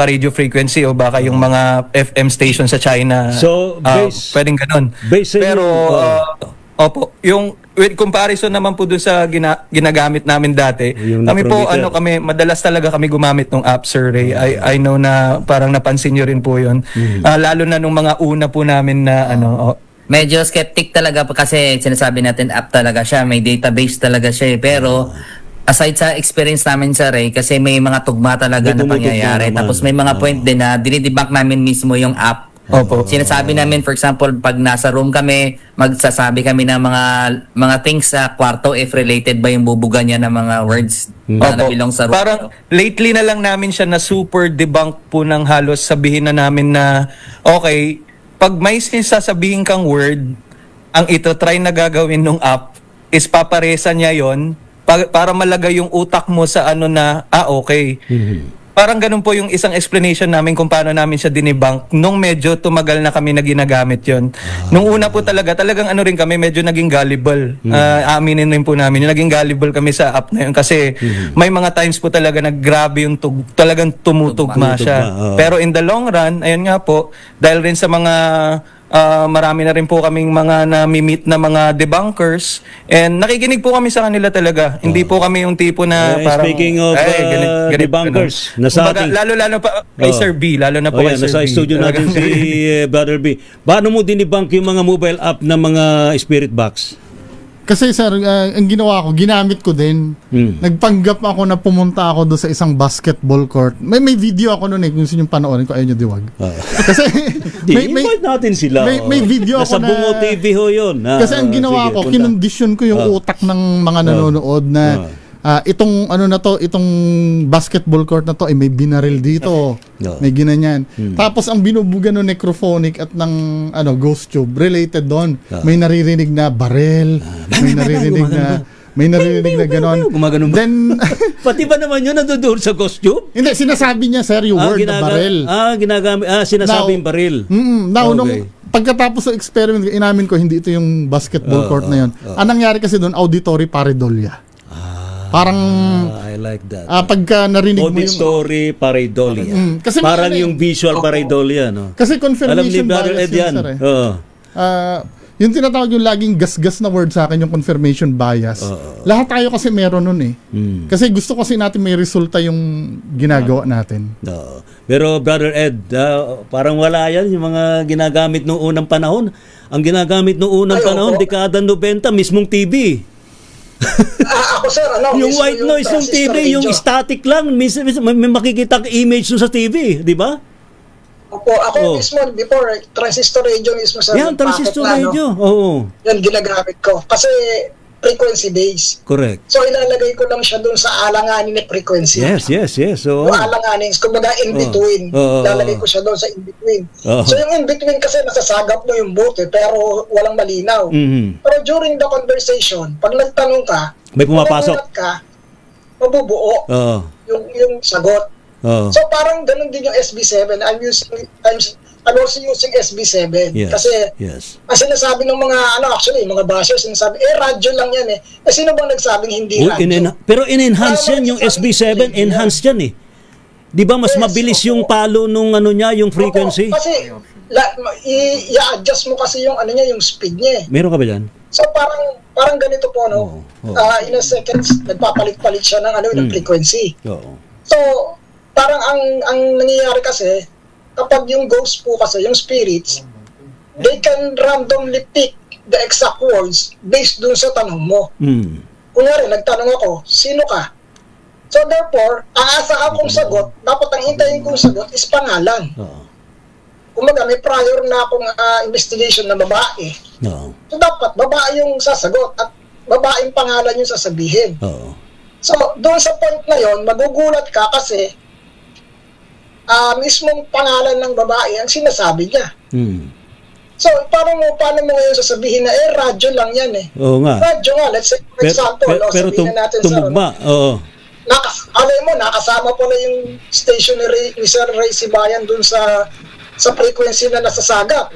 radio frequency o baka yung mga FM station sa China. So pwedeng ganun. Pero yung with comparison naman po dun sa ginagamit namin dati, kami po kami madalas talaga kami gumamit ng app, Sir Ray. I know na parang napansin niyo rin po yun. Lalo na nung mga una po namin na medyo skeptic talaga kasi sinasabi natin app talaga siya, may database talaga siya pero aside sa experience namin sa Ray kasi may mga tugma talaga na pangyayari tapos may mga point din na dinidebunk namin mismo yung app. Sinasabi namin for example pag nasa room kami magsasabi kami ng mga things sa kwarto if related ba yung bubuga niya ng mga words na nabilong sa room. Parang lately na lang namin siya na super debunk po ng halos sabihin na namin na pag may sasabihin kang word, ang ito try na gagawin nung app is paparesa niya yon para malagay yung utak mo sa parang ganun po yung isang explanation namin kung paano namin siya dinibunk nung medyo tumagal na kami na ginagamit yun. Nung una po talagang ano rin kami, medyo naging gullible. Aminin rin po namin, naging gullible kami sa app na yun kasi may mga times po talaga naggrabe yung talagang tumutugma siya. Pero in the long run, ayun nga po, dahil rin sa mga marami na rin po kaming mga na-meet na mga debunkers and nakikinig po kami sa kanila talaga. Hindi po kami yung tipo na parang speaking of debunkers, nasa ating lalo pa kay Sir B, lalo na po kay Sir B. Nasa studio natin si Brother B. Paano mo dinibunk yung mga mobile app na mga spirit box? Kasi sir, ang ginawa ko, ginamit ko din. Nagpanggap ako na pumunta ako doon sa isang basketball court. May video ako noon kung sino yung panoorin ko, ayaw nyo diwag. Kasi invite natin sila. May video ako na... Nasa Bungo TV ho yun. Kasi ang ginawa ko, kinondisyon ko yung utak ng mga nanonood na itong ano na to, itong basketball court na to ay may binaril dito. May ginanyan. Tapos ang binubuga ng necrophonic at ng ghost tube related doon. May naririnig na barel, may naririnig na ganon. Then pati ba naman yun nandoon sa ghost tube? Hindi, sinasabi niya sir yung word na barel. Sinasabing baril. Now nung pagkatapos ng experiment, inamin ko hindi ito yung basketball court na yun. Ang nangyari kasi doon, auditory pareidolia. Parang I like that. Pagka narinig mo yung auditory pareidolia. Kasi parang yung visual pareidolia, no? Kasi confirmation bias yun, sir. Yung tinatawag yung laging gas-gas na word sa akin, yung confirmation bias. Lahat tayo kasi meron nun Kasi gusto kasi natin may resulta yung ginagawa natin. Pero Brother Ed, parang wala yan yung mga ginagamit noong unang panahon. Ang ginagamit noong unang panahon, dekada 90, mismong TV. Ako sir, yung white noise ng TV, yung static lang, may makikita image sa TV, di ba? Opo, ako mismo before transistor radio mismo sa transistor radio. Yan ginagamit ko kasi frequency base. Correct. So ilalagay ko lang siya doon sa alanganin na frequency. Yes. So alanganin, kumbaga in between. Lalagay ko siya doon sa in between. So yung in between kasi nasasagap mo yung bote pero walang malinaw. Pero during the conversation, pag nagtanong ka, may pumapasok ka, mabubuo yung sagot. So parang ganun din yung SB7. I'm also using SB7 kasi ang sinasabi ng mga actually mga bashers sinasabi radyo lang yan sino bang nagsabing hindi radyo? Pero in-enhance yan yung SB7, enhanced yan di ba mas mabilis yung palo nung niya yung frequency? Kasi i-adjust mo kasi yung yung speed niya Meron ka ba dyan? So parang ganito po in a second nagpapalit-palit siya ng frequency. So parang ang nangyayari kasi kapag yung ghost po kasi, yung spirits, they can randomly pick the exact words based dun sa tanong mo. Kunyari, nagtanong ako, sino ka? So therefore, aasa akong sagot, dapat ang hintayin kong sagot is pangalan. Kumaga, may prior na akong investigation na babae. So dapat, babae yung sasagot at babaeng pangalan yung sasabihin. So, doon sa point na yon, magugulat ka kasi mismong pangalan ng babae ang sinasabi niya. So, paano mo ngayon sasabihin na radyo lang yan Oo nga. Radyo nga, let's say, for example, pero sabihin na natin tumugma. Alay mo, nakasama pala yung station ni Sir Ray Sibayan dun sa frequency na nasasagap.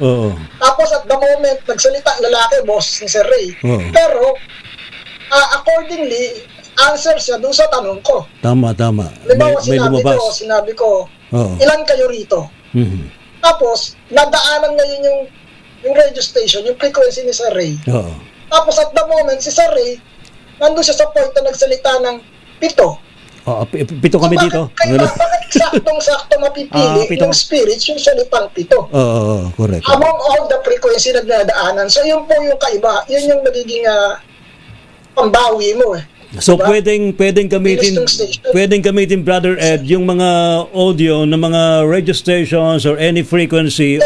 Tapos at the moment, nagsalita lalaki, boss ni Sir Ray. Pero, accordingly, answer siya doon sa tanong ko. Tama. Sinabi ko, ilan kayo rito? Tapos, nadaanan ngayon yung radio station, yung frequency ni Sir Ray. Tapos at the moment, si Sir Ray, nandun siya sa point na nagsalita ng 7. 7 kami dito. Bakit saktong-sakto mapipili yung spirits, usually pang 7. Correct. Among all the frequency na nadaanan. So, yun po yung kaiba. Yun yung nagiging pambawi mo So pwedeng gamitin Brother Ed yung mga audio ng mga radio stations or any frequency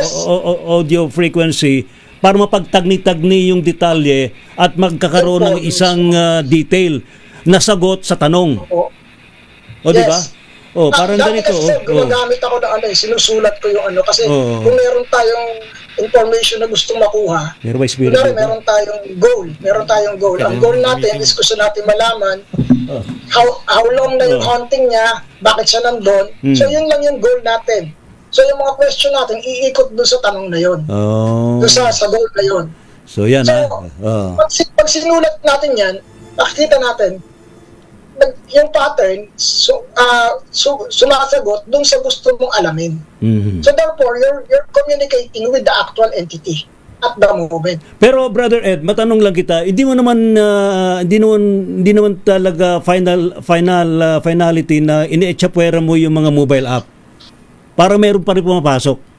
audio frequency para mapagtagni-tagni yung detalye at magkakaroon ng isang detail na sagot sa tanong. Di ba? Parang ganito. Gumagamit ako ng sinusulat ko yung kasi kung meron tayong information na gustong makuha. Meron tayong goal. Ang goal natin is gusto natin malaman how long na yung hunting niya, bakit siya nandun. So yun lang yung goal natin. So yung mga question natin, iikot doon sa tanong na yun. Doon sa goal na yun. So yan pag sinulat natin yan, makikita natin, yung pattern, sumasagot doon sa gusto mong alamin. So therefore, you're communicating with the actual entity at the moment. Pero Brother Ed, matanong lang kita, hindi naman talaga finality na ini-echapwera mo yung mga mobile app. Para meron pa rin pumapasok.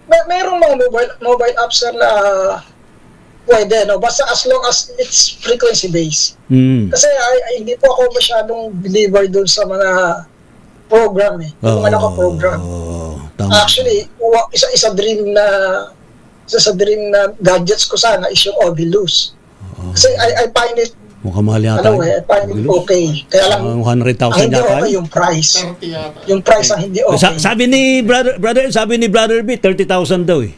Mayroong mga mobile apps na pwede, no? Basta as long as it's frequency based. Kasi hindi po ako masyadong believer doon sa mga program yung mga naka-program. Actually, isa sa dream na gadgets ko sana is yung Ovilus. Kasi I find it mukhang mahal yata. I find it okay. Kaya lang 100,000 hindi yata. Okay yung price. Yung price ang hindi okay. Sabi ni Brother B, 30,000 daw eh.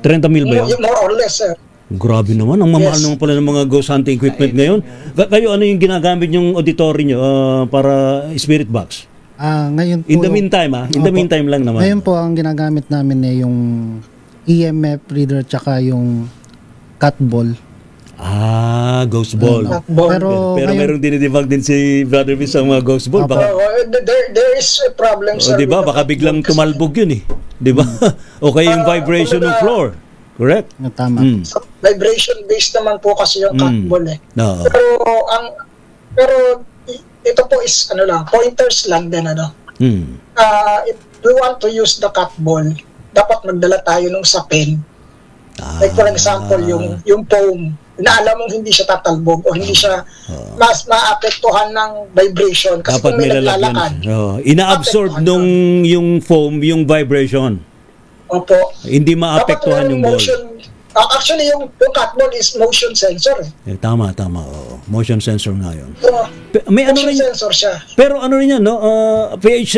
30,000 ba yun? More or less, sir. Grabe naman, ang mamahal naman pala ng mga ghost hunting equipment ngayon. Kayo, ano yung ginagamit yung auditory nyo para spirit box? Ngayon po, in the meantime lang naman. Ngayon po, ang ginagamit namin yung EMF reader tsaka yung cat ball. Ghost ball. Pero meron dinidebug din si Brother Vince ang mga ghost ball. There is a problem, sir. Diba? Baka biglang tumalbog yun eh. Diba? O kaya yung vibration ng floor. Correct? Tama. Vibration based naman po kasi yung cat ball eh. No. Pero ito po is pointers lang din if we want to use the cat ball, dapat magdala tayo nung sapin. Like for example, yung foam, na alam mong hindi siya tatalbog o hindi siya mas maapektuhan ng vibration kasi kung may naglalakad. Ina-absorb nung yung foam, yung vibration. Opo. Hindi maapektuhan yung ball. Actually, yung cat ball is motion sensor. Tama. Motion sensor nga yun. May motion sensor siya. Pero ano rin yan, no? PH,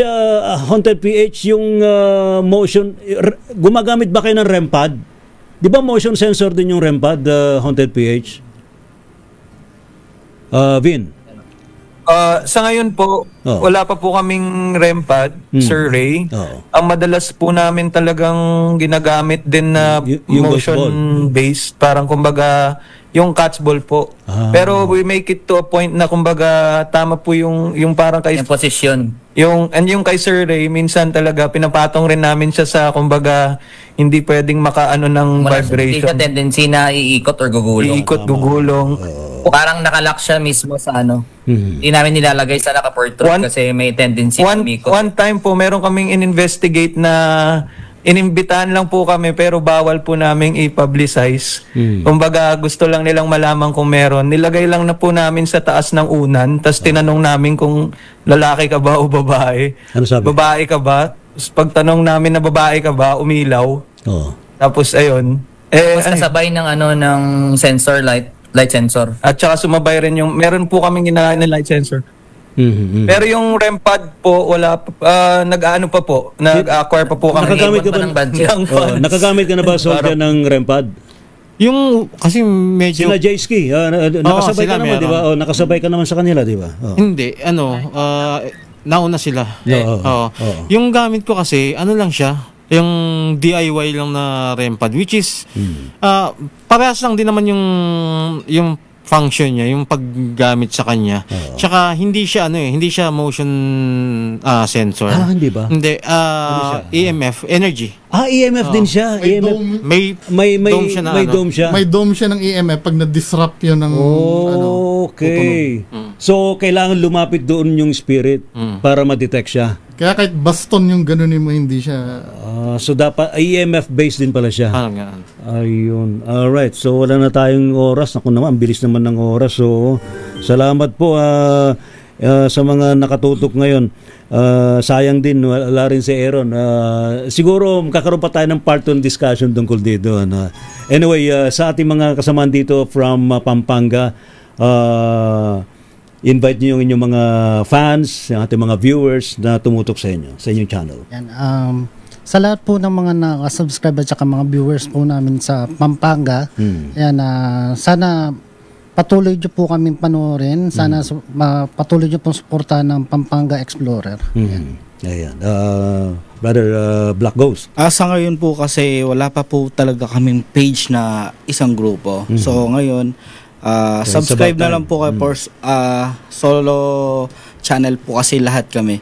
Haunted PH, yung motion, gumagamit ba kayo ng REM pad? Di ba motion sensor din yung REM pad, Haunted PH? Vin? Sa ngayon po, wala pa po kaming REM pad, Sir Ray. Ang madalas po namin talagang ginagamit din na motion-based, parang kumbaga yung catch ball po. Pero we make it to a point na kumbaga tama po yung parang kay yung position. Yung kay Sir Ray, minsan talaga pinapatong rin namin siya sa kumbaga hindi pwedeng makaano ng vibration. Hindi siya tendency na iikot or gugulong. Gugulong. Parang nakalock siya mismo sa Hindi namin nilalagay sa naka-portrait kasi may tendency umikot. One time po, meron kaming in-investigate na inimbitahan lang po kami pero bawal po naming i-publicize. Kumbaga gusto lang nilang malaman kung meron. Nilagay lang na po namin sa taas ng unan, tapos tinanong namin kung lalaki ka ba o babae. Ano sabi? Babae ka ba? Pagtanong namin na babae ka ba, umilaw. Tapos ayun. Tapos kasabay ng ng sensor light sensor. At saka sumabay rin meron po kaming ginagawa na light sensor. Pero yung REM pad po, wala nag-ano pa po, nag-acquire pa po kami. Nakagamit ka na ba Soldier ng REM pad? Yung kasi medyo sila J-Ski, nakasabay ka naman, di ba? Nakasabay ka naman sa kanila, di ba? Hindi, nauna sila. Yung gamit ko kasi, lang siya, yung DIY lang na REM pad, which is parehas lang din naman yung function niya, yung paggamit sa kanya. Tsaka hindi siya hindi siya motion sensor. Hindi ba? Hindi, EMF, energy. EMF din siya. May dome siya na May dome siya ng EMF pag na-disrupt yun ng okay. So kailangan lumapit doon yung spirit para ma-detect siya. Kaya kahit baston yung ganunin mo, hindi siya so dapat EMF based din pala siya. Ayun. Alright. So wala na tayong oras. Ako naman, bilis naman ng oras. So salamat po sa mga nakatutok ngayon. Sayang din, wala rin si Aaron. Siguro magkakaroon pa tayo ng part 2 discussion tungkol dito. Anyway, sa ating mga kasamaan dito from Pampanga, invite niyo yung inyong mga fans, yung ating mga viewers na tumutok sa inyo, sa inyong channel. Yan, sa lahat po ng mga nakasubscribe at saka mga viewers po namin sa Pampanga, yan, sana patuloy nyo po kami panoorin. Sana patuloy nyo pong suportahan ng Pampanga Explorer. Ayan. Brother Black Ghost. Sa ngayon po kasi wala pa po talaga kaming page na isang grupo. So ngayon, subscribe na lang po kayo for solo channel po kasi lahat kami.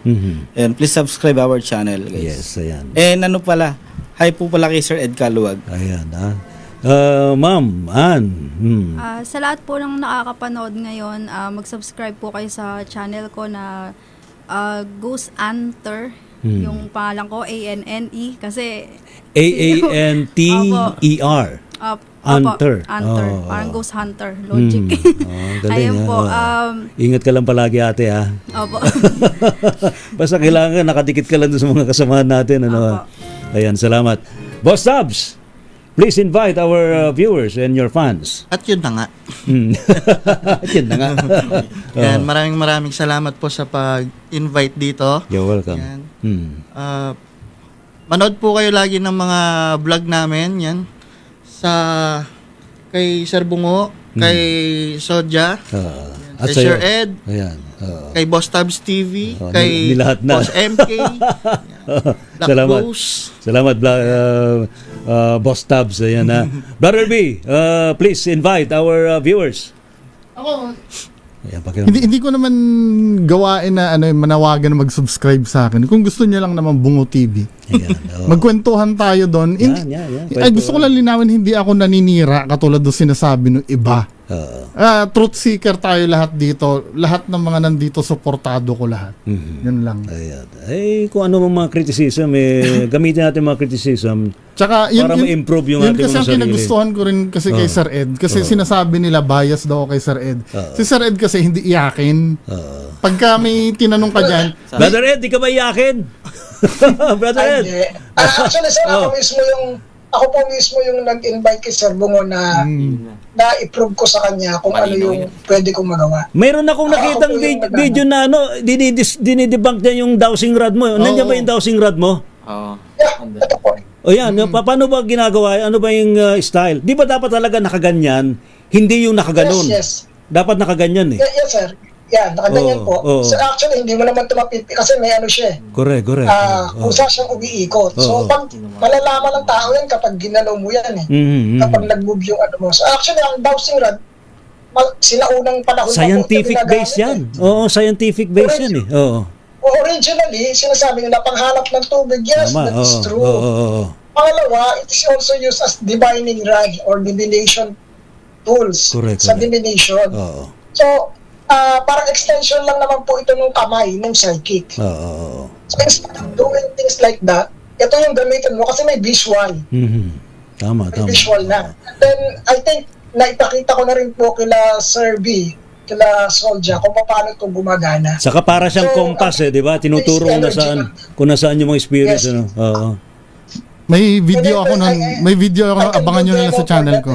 And please subscribe our channel, guys. Yes, ayan. And ano pala, hi po pala kay Sir Ed Caluwag. Ayan, Ma'am Ann. Sa lahat po ng nakakapanood ngayon, mag-subscribe po kayo sa channel ko na Ghost Hunter. Yung pangalan ko, ANNE. Kasi AANTER. Hunter. Parang Ghost Hunter. Logic. Galing. Ayun po. Ingat ka lang palagi, ate, ha? Opo. Basta kailangan nakadikit ka lang sa mga kasamahan natin. Ano? Ayan, salamat. Boss Tabs, please invite our viewers and your fans. At yun na nga. At yun na nga. Yan, maraming salamat po sa pag-invite dito. You're welcome. Yan. Manood po kayo lagi ng mga vlog namin. Yan. Kay Sir Bungo, kay Sodja, kay Sir Ed, kay Boss Tabs TV, kay Boss MK, Salamat. Salamat, Boss Tabs. Ayan, Brother B, please invite our viewers. Ako, hindi ko naman gawain na manawagan na mag-subscribe sa akin. Kung gusto niya lang naman Bungo TV. Magkwentuhan tayo doon. Gusto ko lang linawin, hindi ako naninira katulad doon sinasabi ng iba. Truth seeker tayo lahat dito. Lahat ng mga nandito, suportado ko lahat. Yun lang. Kung ano mga criticism, gamitin natin mga criticism para ma-improve yung ating mga sarili. Yun kasi ang kinagustuhan ko rin kasi kay Sir Ed. Kasi sinasabi nila bias daw kay Sir Ed. Si Sir Ed kasi hindi iyakin. Pagka may tinanong ka dyan, Brother Ed, di ka ba iyakin? Brother Ed. Actually, sir, ako po mismo yung nag-invite kay Sir Bungo na na-approve ko sa kanya kung ano yung pwede kong magawa. Mayroon akong nakitang video na dinidebunk niya yung dowsing rod mo. Nandiyan ba yung dowsing rod mo? Ito po. O yan, paano ba ginagawa? Ano ba yung style? Di ba dapat talaga nakaganyan? Hindi yung nakaganon. Yes. Dapat nakaganyan eh. Yes, sir. Yan, nakaganyan po. So actually, hindi mo naman tumapipi kasi may ano siya. Correct. Kusa siyang umiikot. So pag malalaman ng tao yan kapag ginalaw mo yan eh. Kapag nag-move yung ano mo. So actually, ang dowsing rod, sinaunang panahon scientific base yan. Oo, scientific base yan eh. Originally, sinasabi nila panghanap ng tubig. Yes, that is true. Pangalawa, it is also used as divining rod or divination tools sa divination. So, parang extension lang naman po ito ng kamay, ng psychic. So instead of doing things like that, ito yung gamitin mo kasi may visual. Tama. Visual na. Then, I think, naipakita ko na rin po kila Sir B, kila Soldier, kung paano ito gumagana. Saka para siyang compass di ba? Tinuturo kung nasaan yung mga spirits. May video ako abangan nyo na sa channel ko.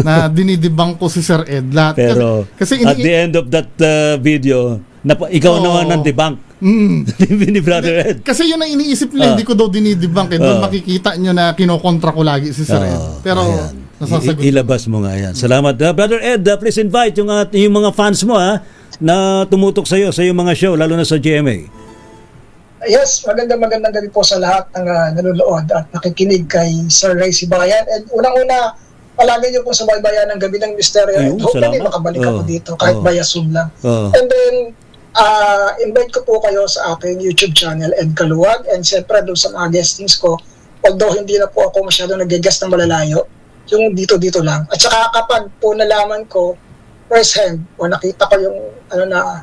Na dinidibang ko si Sir Ed lahat. Pero kasi at the end of that video, ikaw naman ang debunk. Ni Brother Ed. Kasi yun ang iniisip nila, hindi ko daw dinidibang. Doon makikita nyo na kinokontra ko lagi si Sir Ed. Pero nasasagot. Ilabas mo nga yan. Salamat. Brother Ed, please invite yung mga fans mo na tumutok sa iyo mga show, lalo na sa GMA. Yes, magandang gabi po sa lahat ng nanonood at nakikinig kay Sir Ray Sibayan. And unang-una, palagi niyo po subaybayan ng Gabi ng Misteryo. And hopefully makabalik ako dito kahit via Zoom lang. And then, invite ko po kayo sa aking YouTube channel, Ed Caluwag. And siyempre doon sa mga guestings ko, although hindi na po ako masyado nag-guest ng malalayo, yung dito lang. At saka kapag po nalaman ko first hand o nakita ko yung na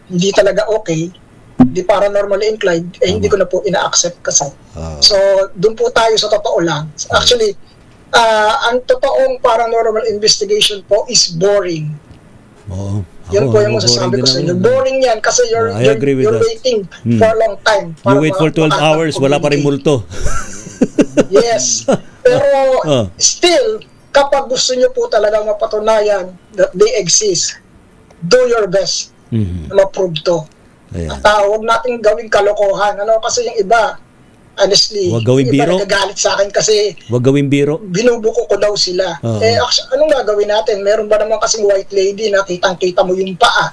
hindi talaga okay, di paranormally inclined, hindi ko na po ina-accept kasi. So, doon po tayo sa totoo lang. Actually, ang totoong paranormal investigation po is boring. Yun po yung masasabi ko sa inyo. Boring yan kasi you're waiting for a long time. You wait for 12 hours, wala pa rin multo. Yes. Pero still, kapag gusto nyo po talaga mapatunayan that they exist, do your best na ma-prove to. At huwag natin gawing kalokohan. Kasi yung iba, honestly, Huwag gawing iba biro. nagagalit sa akin kasi Huwag gawing biro. binubuko ko daw sila. Oo. Anong gagawin natin? Meron ba naman kasing white lady na kitang-kita mo yung paa?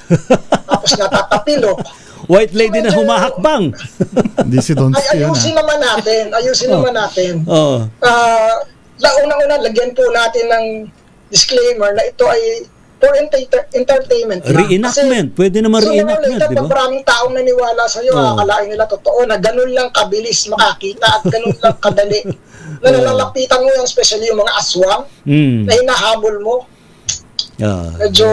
Tapos natatapilok. White lady na humahakbang. Hindi si Don Ski yun, Ayusin naman natin. Ayusin naman natin. Oo. Unang-una, lagyan po natin ng disclaimer na ito ay for entertainment lang. Reenactment. Pwede naman reenactment, Kasi di ba? pag maraming taong naniwala sa'yo, akalain nila totoo na ganun lang kabilis makakita at ganun lang kadali. Na nalalapitan mo yung especially yung mga aswang na hinahabol mo. Medyo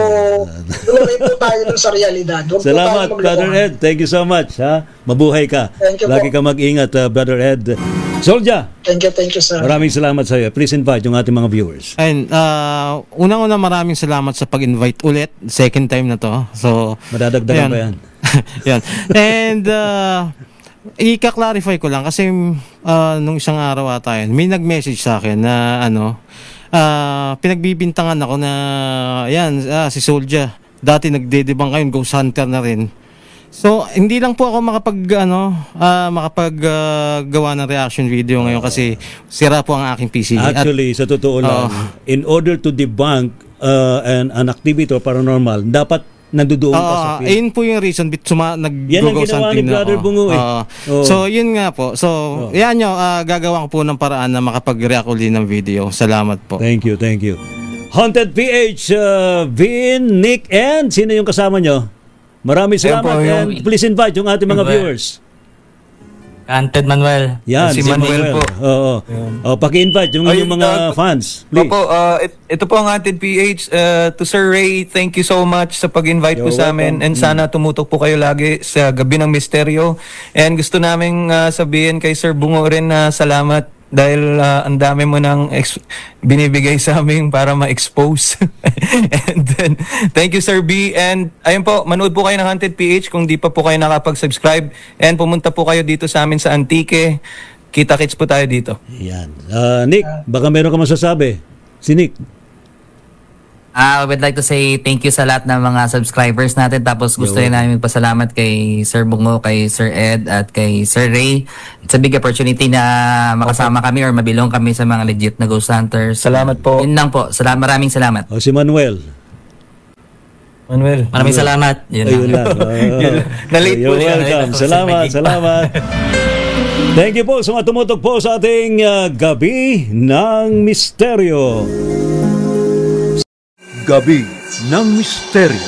lumabay po tayo dun sa realidad. Huwag Salamat, po tayo Brother Ed. Thank you so much. Ha? Mabuhay ka. Thank you Lagi po. ka mag-ingat, Brother Ed. Soldier, Thank you, sir. maraming salamat sa iyo. Please invite yung ating mga viewers. Ayun, unang-una maraming salamat sa pag-invite ulit. Second time na to. So, madadagdagan pa yan. yan. And, i-clarify ko lang kasi nung isang araw ata yun, may nag-message sa akin na pinagbibintangan ako na si Soldier. Dati nagdedebang kayo, Ghost Hunter na rin. So, hindi lang po ako makapaggawa ng reaction video ngayon kasi sira po ang aking PC. Actually, sa totoo lang, in order to debunk an activity or paranormal, dapat nandoon ka sa field. Ayun po yung reason Yan ang ginawa ni Brother Bungo So, yun nga po. So, yan nyo, gagawa ko po ng paraan na makapag-react ulit ng video. Salamat po. Thank you. Haunted PH, Vin, Nick, and sino yung kasama nyo? Maraming salamat and please invite yung ating mga viewers. Haunted Manuel. Yan, si Manuel po. Paki-invite yung mga fans. Please. Ito po ang Haunted PH. To Sir Ray, thank you so much sa pag-invite po sa amin. And sana tumutok po kayo lagi sa Gabi ng Misteryo. And gusto namin sabihin kay Sir Bungo rin na salamat dahil ang dami mo nang binibigay sa amin para ma-expose. And then, thank you Sir B. And ayun po, manood po kayo ng Haunted PH kung di pa po kayo nakapag-subscribe. And pumunta po kayo dito sa amin sa Antique. Kita-kits po tayo dito. Yan. Nick, baka meron ka masasabi. Si Nick. I would like to say thank you sa lahat ng mga subscribers natin. Tapos gusto rin namin magpasalamat kay Sir Bungo, kay Sir Ed, at kay Sir Ray. It's a big opportunity na makasama kami or mabilong kami sa mga legit na Ghost Hunters. Salamat po. Yun lang po. Maraming salamat. Si Manuel. Maraming salamat. Yun lang. You're welcome. Salamat. Thank you po sa mga tumutok po sa ating Gabi ng Misteryo. Gabi ng Misteryo.